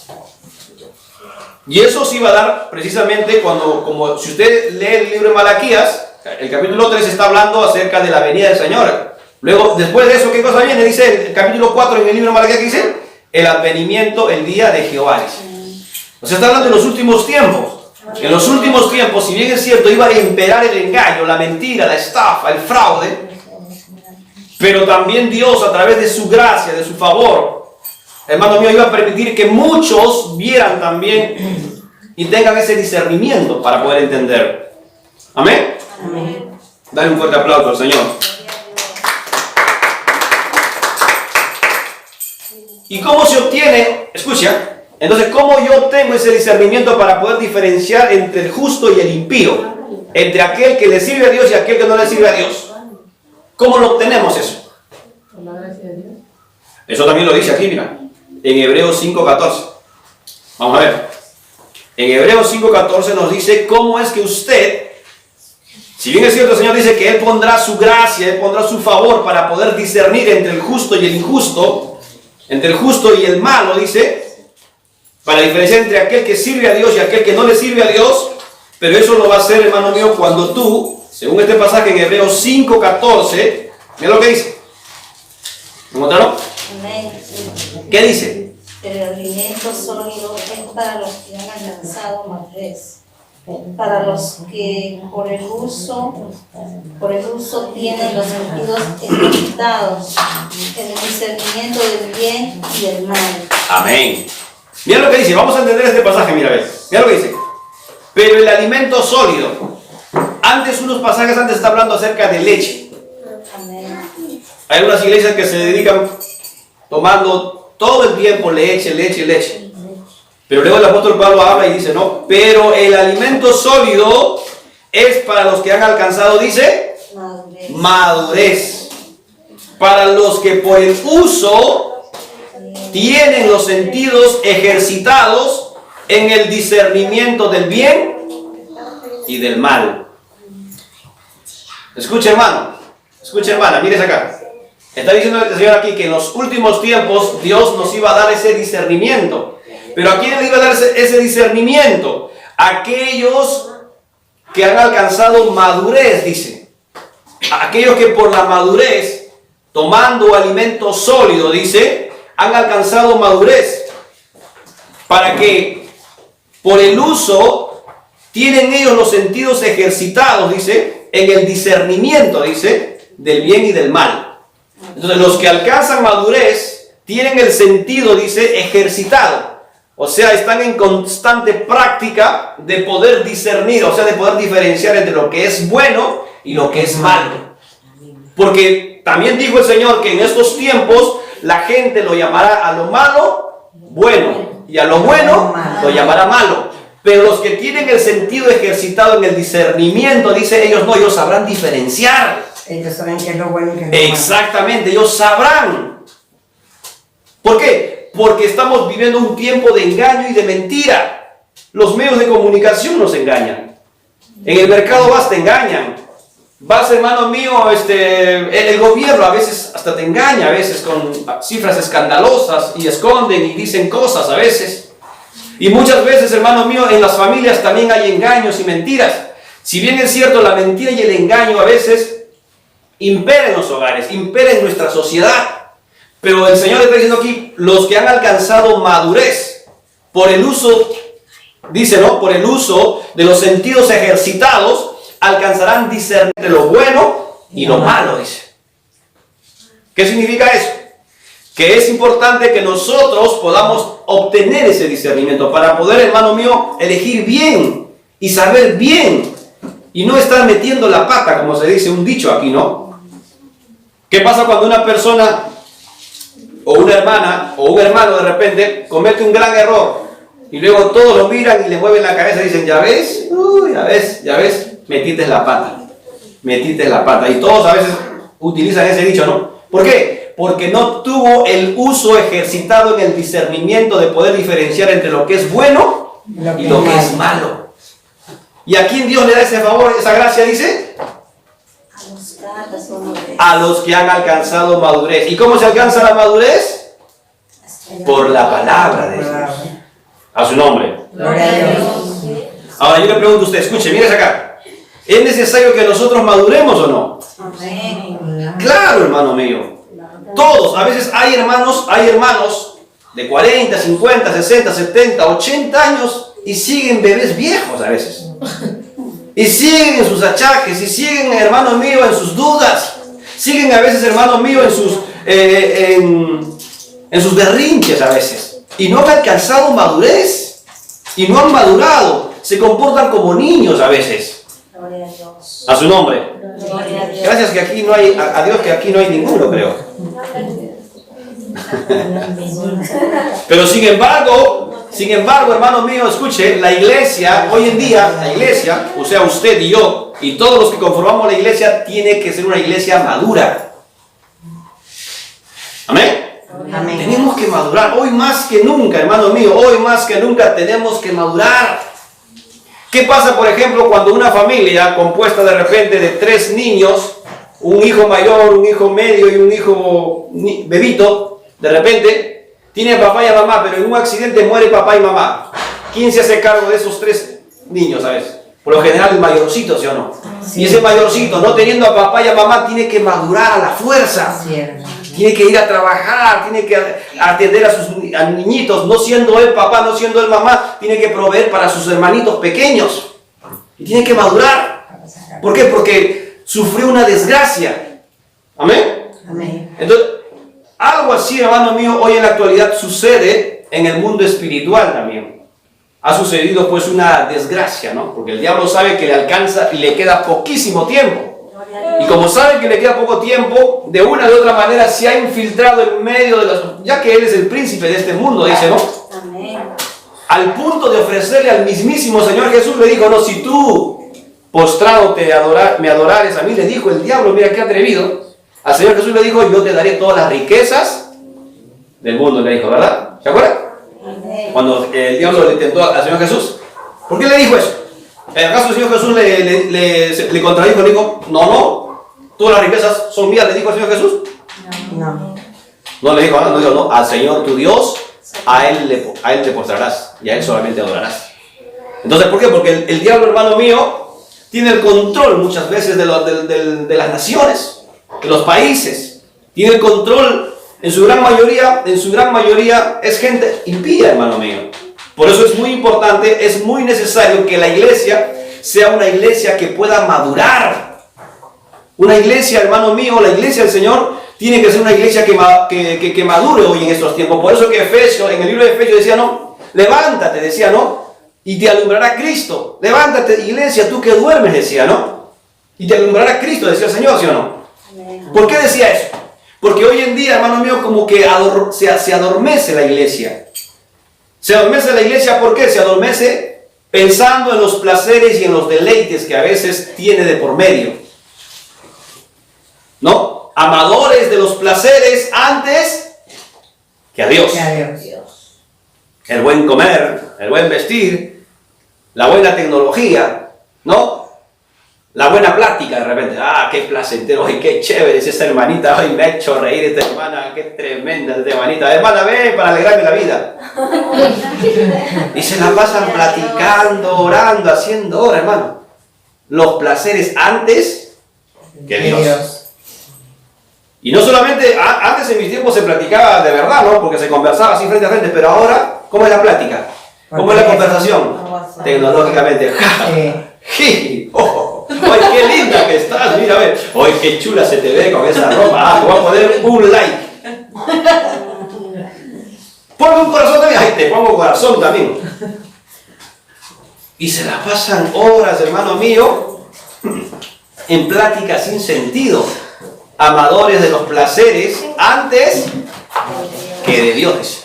Y eso se iba a dar precisamente cuando, como si usted lee el libro de Malaquías, el capítulo 3 está hablando acerca de la venida del Señor. Luego, después de eso, ¿qué cosa viene? Dice el capítulo 4 en el libro de Malaquías, que dice, el advenimiento, el día de Jehová. O sea, está hablando de los últimos tiempos. En los últimos tiempos, si bien es cierto, iba a imperar el engaño, la mentira, la estafa, el fraude, pero también Dios, a través de su gracia, de su favor, hermano mío, iba a permitir que muchos vieran también y tengan ese discernimiento para poder entender. ¿Amén? Amén. Dale un fuerte aplauso al Señor. ¿Y cómo se obtiene? Escucha. Entonces, ¿cómo yo tengo ese discernimiento para poder diferenciar entre el justo y el impío? Entre aquel que le sirve a Dios y aquel que no le sirve a Dios. ¿Cómo lo obtenemos eso? Por la gracia de Dios. Eso también lo dice aquí, mira. En Hebreos 5:14. Vamos a ver. En Hebreos 5:14 nos dice cómo es que usted, si bien es cierto, el Señor dice que Él pondrá su gracia, Él pondrá su favor para poder discernir entre el justo y el injusto, entre el justo y el malo, dice, para diferenciar entre aquel que sirve a Dios y aquel que no le sirve a Dios, pero eso lo va a hacer, hermano mío, cuando tú, según este pasaje en Hebreos 5:14, mira lo que dice. ¿Encontraron? Amén. ¿Qué dice? Pero el alimento sólido es para los que han alcanzado madurez, para los que por el uso tienen los sentidos ejercitados en el discernimiento del bien y del mal. Amén. Mira lo que dice, vamos a entender este pasaje, mira, mira lo que dice. Pero el alimento sólido, unos pasajes antes está hablando acerca de leche. Amén. Hay algunas iglesias que se dedican tomando todo el tiempo leche, leche, leche. Pero luego el apóstol Pablo habla y dice, no, pero el alimento sólido es para los que han alcanzado, dice, madurez. Para los que por el uso tienen los sentidos ejercitados en el discernimiento del bien y del mal. Escucha, hermano, escucha, hermana, mires acá. Está diciendo el Señor aquí que en los últimos tiempos Dios nos iba a dar ese discernimiento. Pero ¿a quién le iba a dar ese discernimiento? Aquellos que han alcanzado madurez, dice. Aquellos que por la madurez, tomando alimento sólido, dice, han alcanzado madurez. Para que por el uso tienen ellos los sentidos ejercitados, dice, en el discernimiento, dice, del bien y del mal. Entonces los que alcanzan madurez tienen el sentido, dice, ejercitado. O sea, están en constante práctica de poder discernir, o sea, de poder diferenciar entre lo que es bueno y lo que es malo. Porque también dijo el Señor que en estos tiempos la gente lo llamará a lo malo bueno y a lo bueno lo llamará malo. Pero los que tienen el sentido ejercitado en el discernimiento, dice ellos no, ellos sabrán diferenciar. Ellos saben qué es lo bueno y qué es lo malo. Exactamente, ellos sabrán. ¿Por qué? Porque estamos viviendo un tiempo de engaño y de mentira. Los medios de comunicación nos engañan. En el mercado vas, te engañan. Vas, hermano mío, el gobierno a veces hasta te engaña, a veces con cifras escandalosas y esconden y dicen cosas a veces. Y muchas veces, hermano mío, en las familias también hay engaños y mentiras. Si bien es cierto, la mentira y el engaño a veces impera en los hogares, impera en nuestra sociedad. Pero el Señor está diciendo aquí, los que han alcanzado madurez por el uso, dice, ¿no? Por el uso de los sentidos ejercitados, alcanzarán discernir entre lo bueno y lo malo, dice. ¿Qué significa eso? Que es importante que nosotros podamos obtener ese discernimiento para poder, hermano mío, elegir bien y saber bien y no estar metiendo la pata, como se dice un dicho aquí, ¿no? ¿Qué pasa cuando una persona o una hermana o un hermano de repente comete un gran error y luego todos lo miran y le mueven la cabeza y dicen, ya ves, ya ves, metiste la pata, y todos a veces utilizan ese dicho, ¿no? ¿Por qué? Porque no tuvo el uso ejercitado en el discernimiento de poder diferenciar entre lo que es bueno y lo que es malo. ¿Y a quién Dios le da ese favor, esa gracia? Dice, a los que han alcanzado madurez. ¿Y cómo se alcanza la madurez? Por la palabra de Dios. A su nombre. Gloria a Dios. Ahora yo le pregunto a usted, escuche, mire acá. ¿Es necesario que nosotros maduremos o no? Amén. Claro, hermano mío. Todos, a veces hay hermanos de 40, 50, 60, 70, 80 años y siguen bebés viejos a veces. Y siguen en sus achaques, y siguen, hermano mío, en sus dudas. Siguen a veces, hermano mío, en sus berrinches a veces. Y no han alcanzado madurez. Y no han madurado. Se comportan como niños a veces. Gloria a Dios. A su nombre. Gloria a Dios. Gracias que aquí no hay, a Dios que aquí no hay ninguno, creo. Pero sin embargo, hermano mío, escuche, la iglesia, hoy en día, la iglesia, o sea, usted y yo, y todos los que conformamos la iglesia, tiene que ser una iglesia madura. Amén. Amén. Tenemos que madurar, hoy más que nunca, hermano mío, hoy más que nunca tenemos que madurar. ¿Qué pasa, por ejemplo, cuando una familia compuesta de repente de 3 niños, un hijo mayor, un hijo medio y un hijo bebito, de repente tiene papá y mamá, pero en un accidente muere papá y mamá? ¿Quién se hace cargo de esos 3 niños, sabes? Por lo general el mayorcito, ¿sí o no? Sí. Y ese mayorcito, no teniendo a papá y a mamá, tiene que madurar a la fuerza. Sí, Tiene que ir a trabajar, tiene que atender a niñitos, no siendo él papá, no siendo él mamá, tiene que proveer para sus hermanitos pequeños. Y tiene que madurar. ¿Por qué? Porque sufrió una desgracia. ¿Amén? Amén. Entonces, algo así, hermano mío, hoy en la actualidad sucede en el mundo espiritual también. Ha sucedido pues una desgracia, ¿no? Porque el diablo sabe que le alcanza y le queda poquísimo tiempo. Y como sabe que le queda poco tiempo, de una u otra manera se ha infiltrado en medio de los... Ya que él es el príncipe de este mundo, dice, ¿no? Amén. Al punto de ofrecerle al mismísimo Señor Jesús, le dijo, no, si tú postrado me adorares a mí, le dijo el diablo, mira qué atrevido. Al Señor Jesús le dijo, yo te daré todas las riquezas del mundo, le dijo, ¿verdad? ¿Se acuerdan? Amén. Cuando el diablo le tentó al Señor Jesús. ¿Por qué le dijo eso? En el caso del Señor Jesús le contradijo, le dijo, no, todas las riquezas son mías, le dijo al Señor Jesús. No. No le dijo, no, al Señor tu Dios, a él te postrarás y a él solamente adorarás. Entonces, ¿por qué? Porque el diablo, hermano mío, tiene el control muchas veces de las naciones, de los países. Tiene el control, en su gran mayoría es gente impía, hermano mío. Por eso es muy importante, es muy necesario que la iglesia sea una iglesia que pueda madurar. Una iglesia, hermano mío, la iglesia del Señor tiene que ser una iglesia que madure hoy en estos tiempos. Por eso que Efesios, en el libro de Efesios decía, no, levántate, decía, no, y te alumbrará Cristo. Levántate, iglesia, tú que duermes, decía, ¿no? Y te alumbrará Cristo, decía el Señor, ¿sí o no? ¿Por qué decía eso? Porque hoy en día, hermano mío, como que se adormece la iglesia. Se adormece la iglesia, ¿por qué? Se adormece pensando en los placeres y en los deleites que a veces tiene de por medio. ¿No? Amadores de los placeres antes que a Dios. Que a Dios. El buen comer, el buen vestir, la buena tecnología, ¿no? La buena plática de repente. Ah, qué placentero, ay, qué chévere es esta hermanita. Ay, me ha hecho reír esta hermana, qué tremenda esta hermanita. Hermana, ven para alegrarme la vida. Y se la pasan platicando, orando, haciendo hora, hermano. Los placeres antes que Dios. Y no solamente, antes en mis tiempos se platicaba de verdad, ¿no? Porque se conversaba así frente a frente, pero ahora, ¿cómo es la plática? ¿Cómo es la conversación? Tecnológicamente. ¡Ja! ¡Oh! ¡Ay, qué linda que estás! Mira, a ver. ¡Ay, qué chula se te ve con esa ropa! ¡Ah, te voy a poner un like! Ponme un corazón también. ¡Ay, te pongo corazón también! Y se la pasan horas, hermano mío, en pláticas sin sentido. Amadores de los placeres antes que de Dios.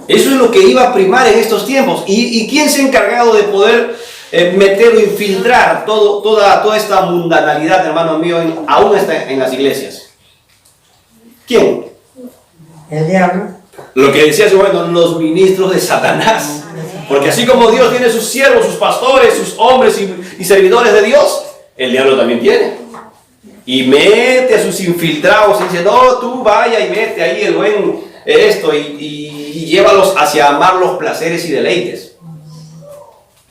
Eso es lo que iba a primar en estos tiempos. ¿Y quién se ha encargado de poder meter o infiltrar toda esta mundanalidad, hermano mío, aún está en las iglesias? ¿Quién? El diablo. Lo que decía hace un momento, los ministros de Satanás. Porque así como Dios tiene sus siervos, sus pastores, sus hombres y servidores de Dios, el diablo también tiene. Y mete a sus infiltrados y dice, no, tú vaya y mete ahí el buen esto y llévalos hacia amar los placeres y deleites.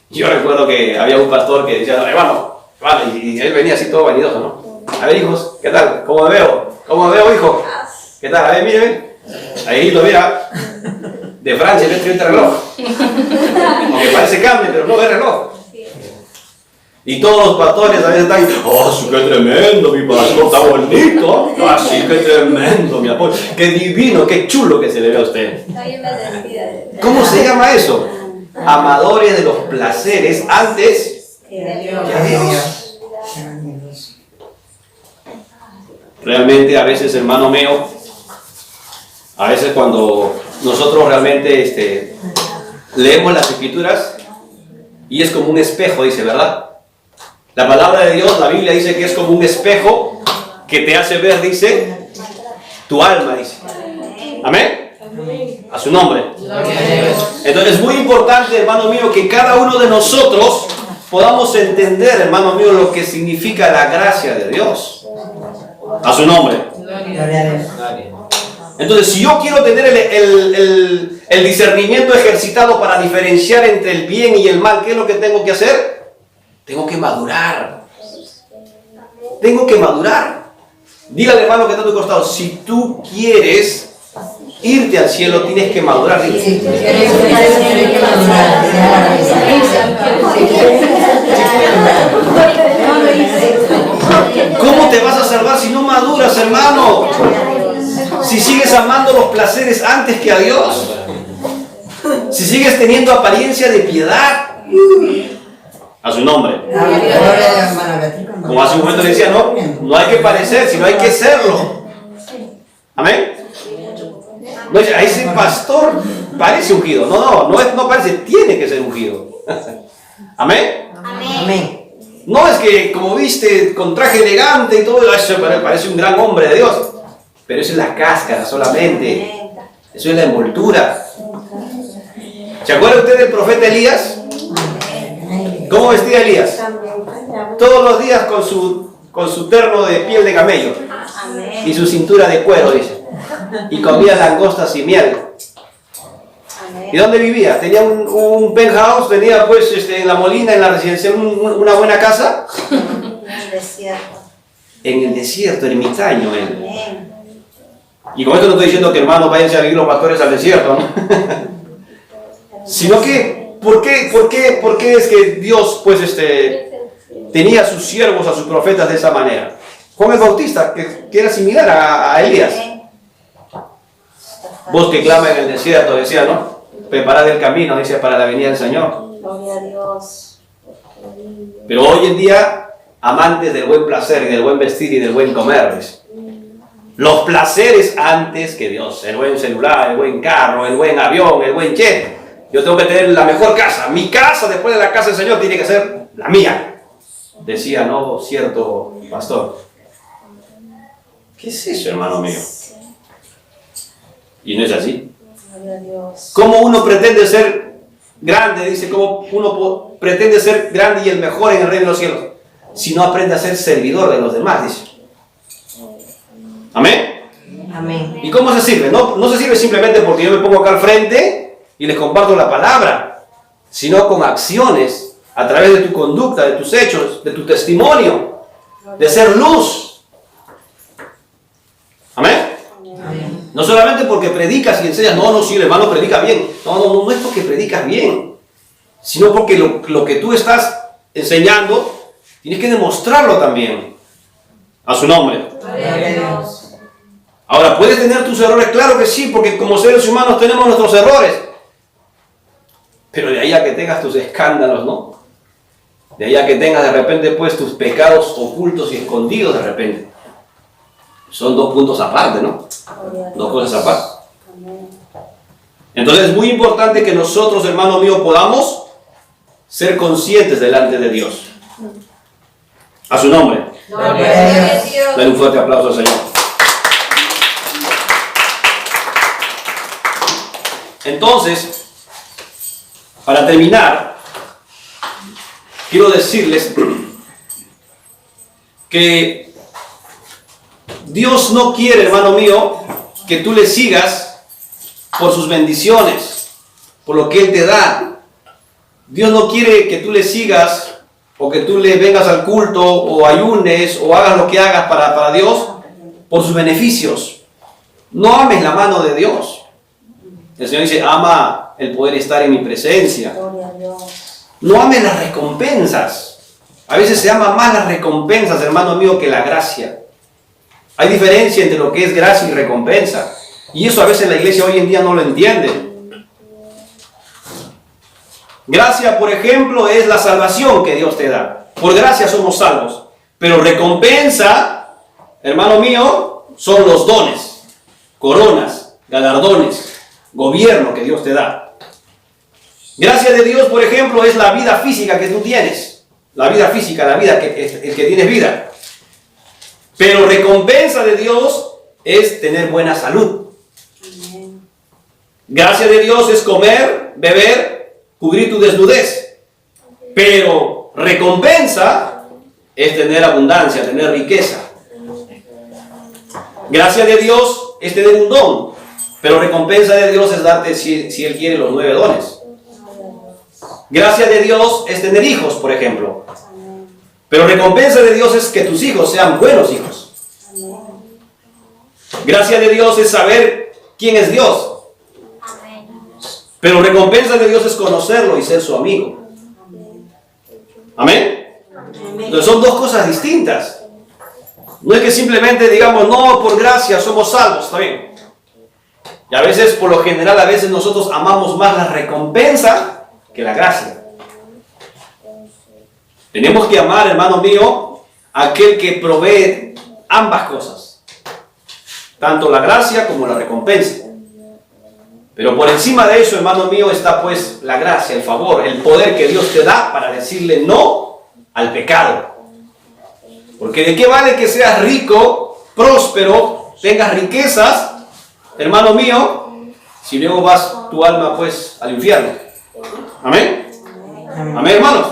Yo recuerdo que había un pastor que decía, hermano, y él venía así todo vanidoso, ¿no? A ver, hijos, ¿qué tal? ¿Cómo me veo? ¿Cómo me veo, hijo? ¿Qué tal? A ver, mire, ahí lo mira. De Francia, este reloj. Aunque parece cambio, pero no es reloj. Y todos los pastores a veces están, ¡oh, qué tremendo, mi pastor, está bonito! ¡Ah, sí, qué tremendo, mi amor! ¡Qué divino, qué chulo que se le ve a usted! ¿Cómo se llama eso? Amadores de los placeres antes que a Dios. Realmente a veces, hermano mío, a veces cuando nosotros realmente leemos las Escrituras y es como un espejo, dice, ¿verdad? La palabra de Dios, la Biblia dice que es como un espejo que te hace ver, dice, tu alma, dice. ¿Amén? A su nombre. Entonces es muy importante, hermano mío, que cada uno de nosotros podamos entender, hermano mío, lo que significa la gracia de Dios. A su nombre. Entonces, si yo quiero tener el discernimiento ejercitado para diferenciar entre el bien y el mal, ¿qué es lo que tengo que hacer? Tengo que madurar. Tengo que madurar. Dile al hermano que está a tu costado, si tú quieres irte al cielo, tienes que madurar. Dile. Si tú quieres ir al cielo, tienes que madurar. ¿Cómo te vas a salvar si no maduras, hermano? Si sigues amando los placeres antes que a Dios. Si sigues teniendo apariencia de piedad. A su nombre. Como hace un momento decía, no hay que parecer, sino hay que serlo. Amén. No dice, a ese pastor parece ungido. No parece, tiene que ser ungido. Amén. Amén. No es que como viste con traje elegante y todo, eso parece un gran hombre de Dios. Pero eso es la cáscara solamente. Eso es la envoltura. ¿Se acuerda usted del profeta Elías? ¿Cómo vestía Elías? Todos los días con su terno de piel de camello y su cintura de cuero, dice. Y comía langostas y miel. ¿Y dónde vivía? Tenía un penthouse, tenía pues en la Molina, en la residencia, una buena casa. En el desierto. En el desierto, ermitaño él. Y con esto no estoy diciendo que hermanos váyanse a vivir los pastores al desierto, ¿no? Sino que, ¿por qué es que Dios pues tenía a sus siervos, a sus profetas de esa manera? Juan el Bautista, que era similar a Elías. Voz que clama en el desierto, decía, ¿no? Preparad el camino, dice, para la venida del Señor. Gloria a Dios. Pero hoy en día, amantes del buen placer y del buen vestir y del buen comer, dice. Los placeres antes que Dios. El buen celular, el buen carro, el buen avión, el buen jet. Yo tengo que tener la mejor casa. Mi casa, después de la casa del Señor, tiene que ser la mía. Decía, ¿no? Cierto pastor. ¿Qué es eso, hermano mío? Y no es así. ¿Cómo uno pretende ser grande? Dice, ¿cómo uno pretende ser grande y el mejor en el reino de los cielos? Si no aprende a ser servidor de los demás, dice. ¿Amén? Amén. ¿Y cómo se sirve? No se sirve simplemente porque yo me pongo acá al frente y les comparto la palabra, sino con acciones, a través de tu conducta, de tus hechos, de tu testimonio, de ser luz. ¿Amén? Amén. No solamente porque predicas y enseñas, si el hermano predica bien. No es porque predicas bien, sino porque lo que tú estás enseñando, tienes que demostrarlo también. A su nombre. Ahora, ¿puedes tener tus errores? Claro que sí, porque como seres humanos tenemos nuestros errores. Pero de ahí a que tengas tus escándalos, ¿no? De ahí a que tengas de repente pues tus pecados ocultos y escondidos de repente. Son dos puntos aparte, ¿no? Dos cosas aparte. Entonces es muy importante que nosotros, hermano mío, podamos ser conscientes delante de Dios. A su nombre. Dale un fuerte aplauso al Señor. Entonces, para terminar, quiero decirles que Dios no quiere, hermano mío, que tú le sigas por sus bendiciones, por lo que Él te da. Dios no quiere que tú le sigas o que tú le vengas al culto o ayunes o hagas lo que hagas para Dios por sus beneficios. No ames la mano de Dios. El Señor dice, ama el poder estar en mi presencia. No ames las recompensas. A veces se ama más las recompensas, hermano mío, que la gracia. Hay diferencia entre lo que es gracia y recompensa. Y eso a veces la iglesia hoy en día no lo entiende. Gracia, por ejemplo, es la salvación que Dios te da. Por gracia somos salvos. Pero recompensa, hermano mío, son los dones, coronas, galardones, gobierno que Dios te da. Gracia de Dios, por ejemplo, es la vida física que tú tienes. La vida física, la vida el que tienes vida. Pero recompensa de Dios es tener buena salud. Gracia de Dios es comer, beber, cubrir tu desnudez. Pero recompensa es tener abundancia, tener riqueza. Gracia de Dios es tener un don. Pero recompensa de Dios es darte, si Él quiere, los 9 dones. Gracia de Dios es tener hijos, por ejemplo. Pero recompensa de Dios es que tus hijos sean buenos hijos. Gracia de Dios es saber quién es Dios. Pero recompensa de Dios es conocerlo y ser su amigo. Amén. Entonces son dos cosas distintas. No es que simplemente digamos, no, por gracia somos salvos, está bien. Y a veces, por lo general, a veces nosotros amamos más la recompensa que la gracia. Tenemos que amar, hermano mío, a aquel que provee ambas cosas. Tanto la gracia como la recompensa. Pero por encima de eso, hermano mío, está pues la gracia, el favor, el poder que Dios te da para decirle no al pecado. Porque ¿de qué vale que seas rico, próspero, tengas riquezas, hermano mío, si luego vas tu alma pues al infierno? Amén. Amén, hermanos.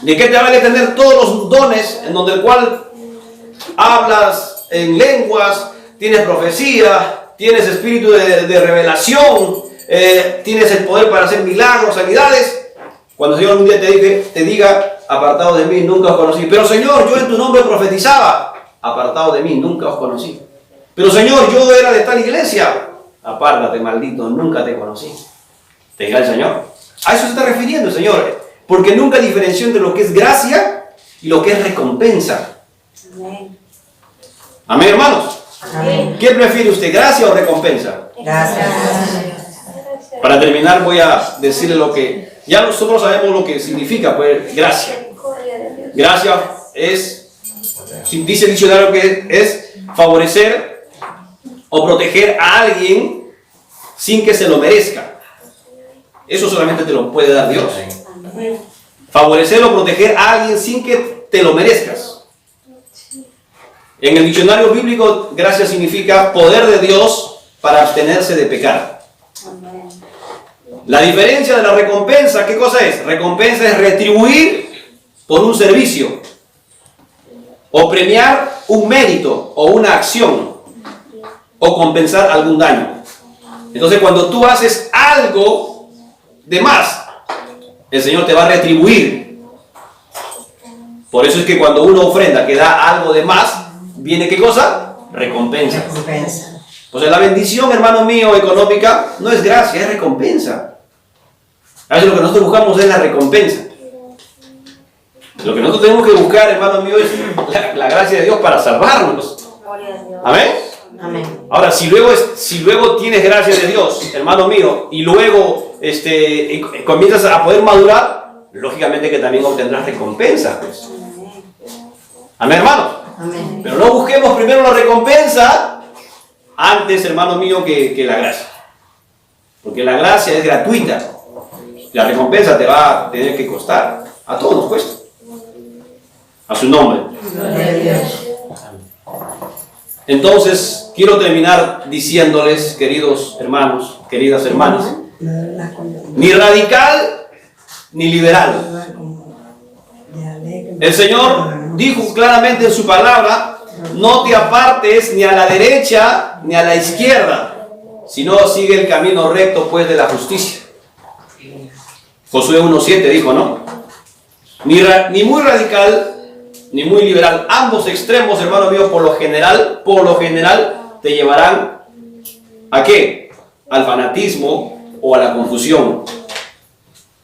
¿De qué te vale tener todos los dones en donde el cual hablas en lenguas, tienes profecía, tienes espíritu de revelación, tienes el poder para hacer milagros, sanidades? Cuando el Señor un día te diga, apartado de mí, nunca os conocí. Pero Señor, yo en tu nombre profetizaba. Apartado de mí, nunca os conocí. Pero Señor, yo era de tal iglesia. Apártate, maldito, nunca te conocí. ¿Te diga el Señor? A eso se está refiriendo el Señor. Porque nunca diferenció entre lo que es gracia y lo que es recompensa. Amén. Amén, hermanos. Amén. ¿Qué prefiere usted, gracia o recompensa? Gracias. Para terminar voy a decirle lo que... Ya nosotros sabemos lo que significa, pues, gracia. Gracia es, dice el diccionario, que es favorecer o proteger a alguien sin que se lo merezca. Eso solamente te lo puede dar Dios. Favorecer o proteger a alguien sin que te lo merezcas. En el diccionario bíblico, gracia significa poder de Dios para abstenerse de pecar. La diferencia de la recompensa, ¿qué cosa es? Recompensa es retribuir por un servicio, o premiar un mérito o una acción, o compensar algún daño. Entonces, cuando tú haces algo de más, el Señor te va a retribuir. Por eso es que cuando uno ofrenda que da algo de más, viene ¿qué cosa? Recompensa. Recompensa. O sea, la bendición, hermano mío, económica, no es gracia, es recompensa. A veces lo que nosotros buscamos es la recompensa. Lo que nosotros tenemos que buscar, hermano mío, es la gracia de Dios para salvarnos. Amén. Amén. Ahora, si luego tienes gracia de Dios, hermano mío, y luego comienzas a poder madurar, lógicamente que también obtendrás recompensa, pues. Amén, hermano. Amén. Pero no busquemos primero la recompensa antes, hermano mío, que la gracia. Porque la gracia es gratuita. La recompensa te va a tener que costar. A todos nos cuesta. A su nombre. Gloria a Dios. Entonces, quiero terminar diciéndoles, queridos hermanos, queridas hermanas, ni radical ni liberal. El Señor dijo claramente en su palabra, no te apartes ni a la derecha ni a la izquierda, sino sigue el camino recto pues de la justicia. Josué 1:7 dijo, ¿no? Ni muy radical ni muy liberal. Ambos extremos, hermano mío, por lo general, te llevarán ¿a qué? Al fanatismo o a la confusión.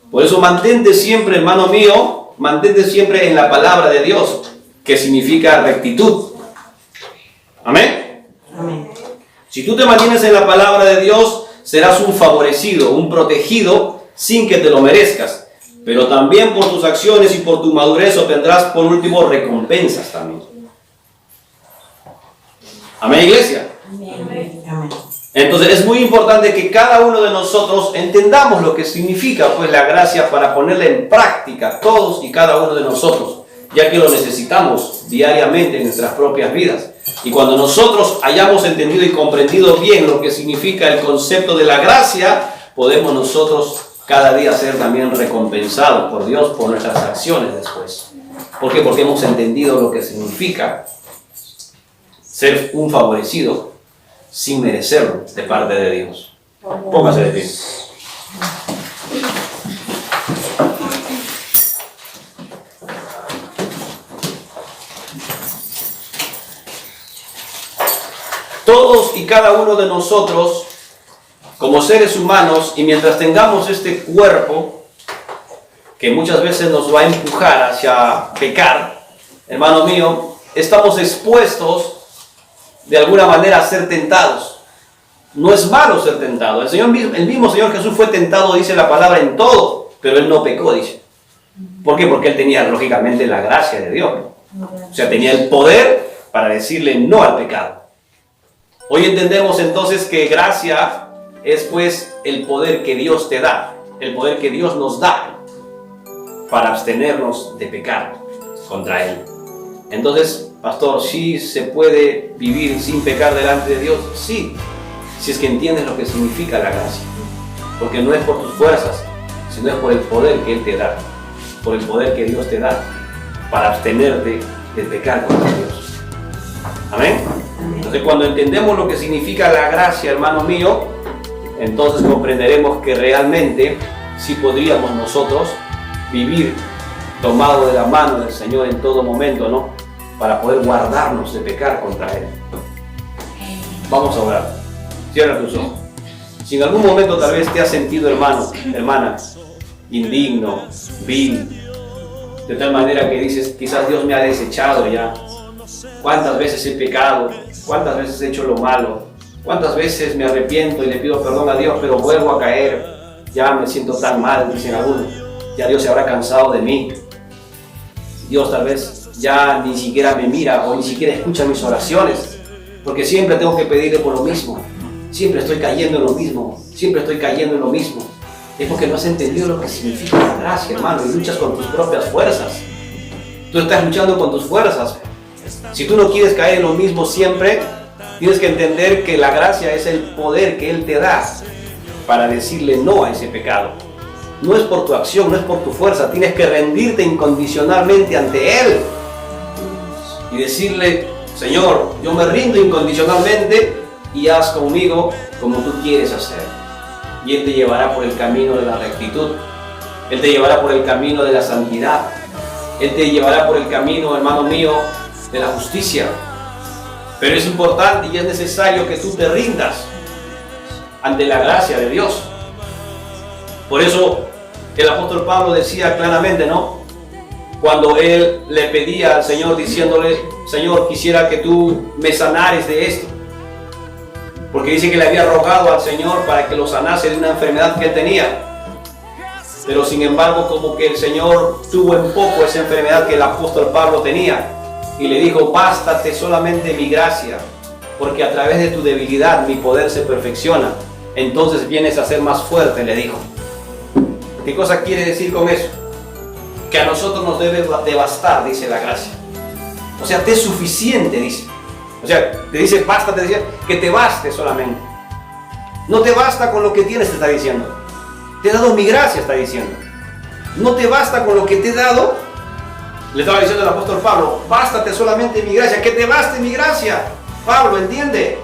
Por eso mantente siempre, hermano mío, mantente siempre en la palabra de Dios, que significa rectitud. Amén. Amén. Si tú te mantienes en la palabra de Dios, serás un favorecido, un protegido, sin que te lo merezcas. Pero también por tus acciones y por tu madurez obtendrás por último recompensas también. Amén, iglesia. Amén. Entonces es muy importante que cada uno de nosotros entendamos lo que significa pues la gracia para ponerla en práctica todos y cada uno de nosotros, ya que lo necesitamos diariamente en nuestras propias vidas. Y cuando nosotros hayamos entendido y comprendido bien lo que significa el concepto de la gracia, podemos nosotros cada día ser también recompensados por Dios por nuestras acciones después. ¿Por qué? Porque hemos entendido lo que significa ser un favorecido sin merecerlo de parte de Dios. Póngase de pie. Todos y cada uno de nosotros, como seres humanos, y mientras tengamos este cuerpo, que muchas veces nos va a empujar hacia pecar, hermano mío, estamos expuestos de alguna manera a ser tentados. No es malo ser tentado. El mismo Señor Jesús fue tentado, dice la palabra, en todo, pero Él no pecó, dice. ¿Por qué? Porque Él tenía, lógicamente, la gracia de Dios. O sea, tenía el poder para decirle no al pecado. Hoy entendemos entonces que gracia es pues el poder que Dios te da, el poder que Dios nos da para abstenernos de pecar contra Él. Entonces, pastor, ¿sí se puede vivir sin pecar delante de Dios? Sí, si es que entiendes lo que significa la gracia. Porque no es por tus fuerzas, sino es por el poder que Él te da, por el poder que Dios te da para abstenerte de pecar contra Dios. Amén. Entonces, cuando entendemos lo que significa la gracia, hermano mío, entonces comprenderemos que realmente sí podríamos nosotros vivir tomado de la mano del Señor en todo momento, ¿no? Para poder guardarnos de pecar contra Él. Vamos a orar. Cierra tus ojos. Si en algún momento tal vez te has sentido, hermano, hermana, indigno, vil, de tal manera que dices, quizás Dios me ha desechado ya. ¿Cuántas veces he pecado? ¿Cuántas veces he hecho lo malo? ¿Cuántas veces me arrepiento y le pido perdón a Dios, pero vuelvo a caer? Ya me siento tan mal, dicen algunos. Ya Dios se habrá cansado de mí. Dios tal vez ya ni siquiera me mira o ni siquiera escucha mis oraciones, porque siempre tengo que pedirle por lo mismo. Siempre estoy cayendo en lo mismo. Siempre estoy cayendo en lo mismo. Es porque no has entendido lo que significa la gracia, hermano, y luchas con tus propias fuerzas. Tú estás luchando con tus fuerzas. Si tú no quieres caer en lo mismo siempre, tienes que entender que la gracia es el poder que Él te da para decirle no a ese pecado. No es por tu acción, no es por tu fuerza. Tienes que rendirte incondicionalmente ante Él y decirle, Señor, yo me rindo incondicionalmente y haz conmigo como tú quieres hacer. Y Él te llevará por el camino de la rectitud. Él te llevará por el camino de la santidad. Él te llevará por el camino, hermano mío, de la justicia. Pero es importante y es necesario que tú te rindas ante la gracia de Dios. Por eso el apóstol Pablo decía claramente, ¿no? Cuando él le pedía al Señor diciéndole, Señor, quisiera que tú me sanares de esto. Porque dice que le había rogado al Señor para que lo sanase de una enfermedad que él tenía. Pero sin embargo, como que el Señor tuvo en poco esa enfermedad que el apóstol Pablo tenía. Y le dijo, bástate solamente mi gracia, porque a través de tu debilidad mi poder se perfecciona. Entonces vienes a ser más fuerte, le dijo. ¿Qué cosa quiere decir con eso? Que a nosotros nos debe de bastar, dice la gracia. O sea, te es suficiente, dice. O sea, te dice, bástate, dice, que te baste solamente. No te basta con lo que tienes, te está diciendo. Te he dado mi gracia, está diciendo. No te basta con lo que te he dado. Le estaba diciendo el apóstol Pablo, bástate solamente mi gracia, que te baste mi gracia. Pablo, entiende.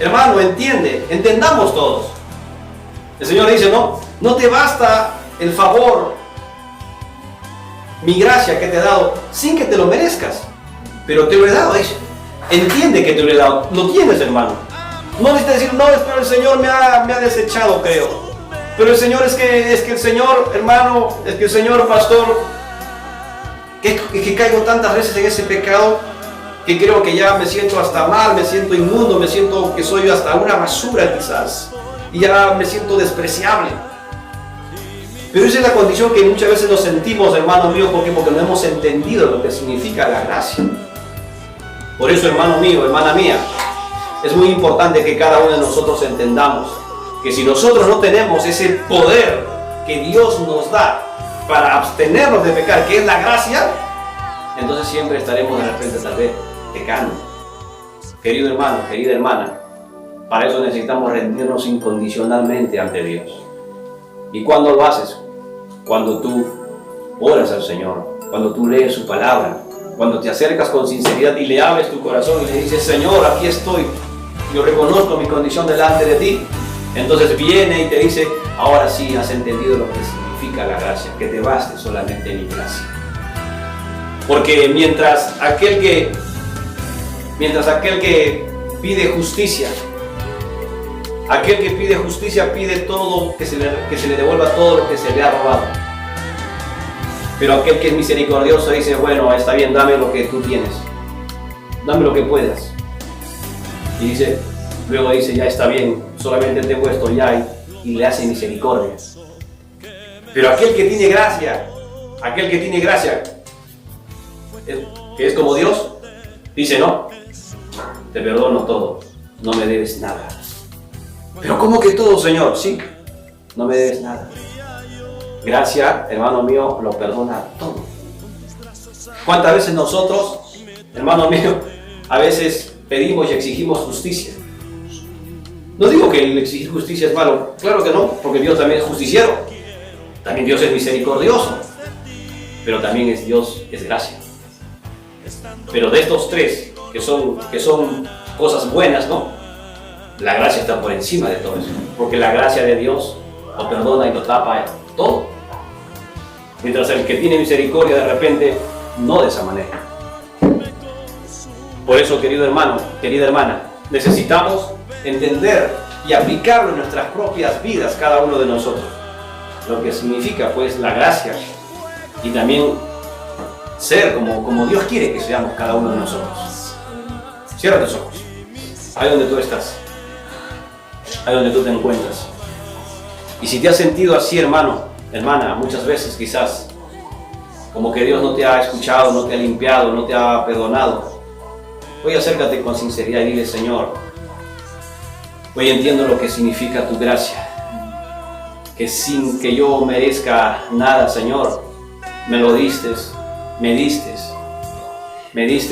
Hermano, entiende. Entendamos todos. El Señor dice, no te basta el favor, mi gracia que te he dado, sin que te lo merezcas. Pero te lo he dado, dice. Entiende que te lo he dado. Lo tienes, hermano. No necesitas decir, no, pero el Señor me ha desechado, creo. Pero el Señor es que el Señor, hermano, es que el Señor, pastor, que caigo tantas veces en ese pecado que creo que ya me siento hasta mal, me siento inmundo, me siento que soy hasta una basura quizás, y ya me siento despreciable. Pero esa es la condición que muchas veces nos sentimos, hermano mío, porque no hemos entendido lo que significa la gracia. Por eso, hermano mío, hermana mía, es muy importante que cada uno de nosotros entendamos que si nosotros no tenemos ese poder que Dios nos da para abstenernos de pecar, que es la gracia, entonces siempre estaremos de repente tal vez pecando. Querido hermano, querida hermana, para eso necesitamos rendirnos incondicionalmente ante Dios. ¿Y cuándo lo haces? Cuando tú oras al Señor, cuando tú lees su palabra, cuando te acercas con sinceridad y le abres tu corazón y le dices, Señor, aquí estoy, yo reconozco mi condición delante de ti. Entonces viene y te dice, ahora sí has entendido lo que significa la gracia, que te baste solamente mi gracia. Porque mientras aquel que pide justicia. Aquel que pide justicia pide todo, que se le devuelva todo lo que se le ha robado. Pero aquel que es misericordioso dice, bueno, está bien, dame lo que tú tienes. Dame lo que puedas. Y luego dice, ya está bien, solamente tengo esto ya, y le hace misericordia. Pero aquel que tiene gracia, que es como Dios, dice, no, te perdono todo, no me debes nada. Pero ¿cómo que todo, Señor? Sí, no me debes nada. Gracia, hermano mío, lo perdona todo. ¿Cuántas veces nosotros, hermano mío, a veces pedimos y exigimos justicia? No digo que el exigir justicia es malo, claro que no, porque Dios también es justiciero. También Dios es misericordioso, pero también Dios es gracia. Pero de estos tres, que son cosas buenas, ¿no? La gracia está por encima de todo eso, porque la gracia de Dios lo perdona y lo tapa todo. Mientras el que tiene misericordia de repente no de esa manera. Por eso, querido hermano, querida hermana, necesitamos entender y aplicarlo en nuestras propias vidas, cada uno de nosotros. Lo que significa pues la gracia y también ser como Dios quiere que seamos cada uno de nosotros. Cierra tus ojos. Ahí donde tú estás. Ahí donde tú te encuentras. Y si te has sentido así, hermano, hermana, muchas veces quizás, como que Dios no te ha escuchado, no te ha limpiado, no te ha perdonado, hoy acércate con sinceridad y dile, Señor, hoy entiendo lo que significa tu gracia, que sin que yo merezca nada, Señor, me lo diste, me diste,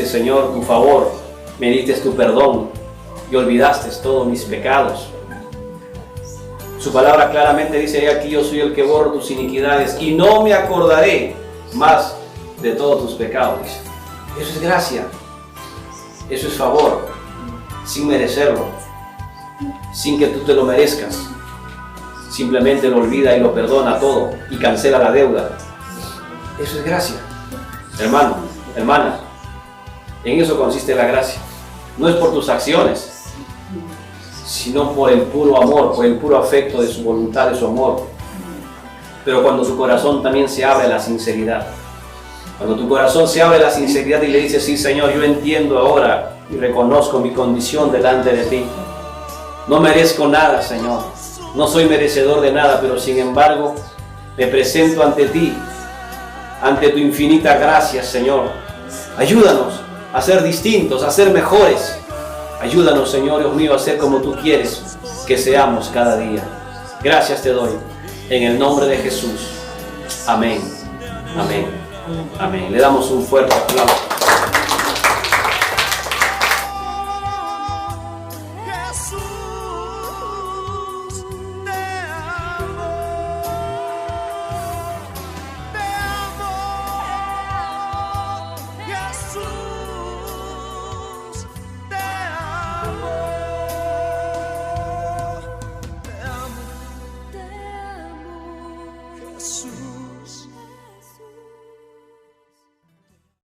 Señor, tu favor, me diste tu perdón y olvidaste todos mis pecados. Su palabra claramente dice, aquí yo soy el que borro tus iniquidades y no me acordaré más de todos tus pecados. Eso es gracia, eso es favor, sin merecerlo, sin que tú te lo merezcas. Simplemente lo olvida y lo perdona todo y cancela la deuda. Eso es gracia. Hermano, hermana, en eso consiste la gracia. No es por tus acciones, sino por el puro amor, por el puro afecto de su voluntad, de su amor. Pero cuando su corazón también se abre a la sinceridad, cuando tu corazón se abre a la sinceridad y le dices, sí, Señor, yo entiendo ahora y reconozco mi condición delante de ti. No merezco nada, Señor, no soy merecedor de nada, pero sin embargo me presento ante ti, ante tu infinita gracia, Señor. Ayúdanos a ser distintos, a ser mejores. Ayúdanos, Señor, Dios mío, a ser como tú quieres que seamos cada día. Gracias te doy, en el nombre de Jesús. Amén. Amén. Amén. Le damos un fuerte aplauso.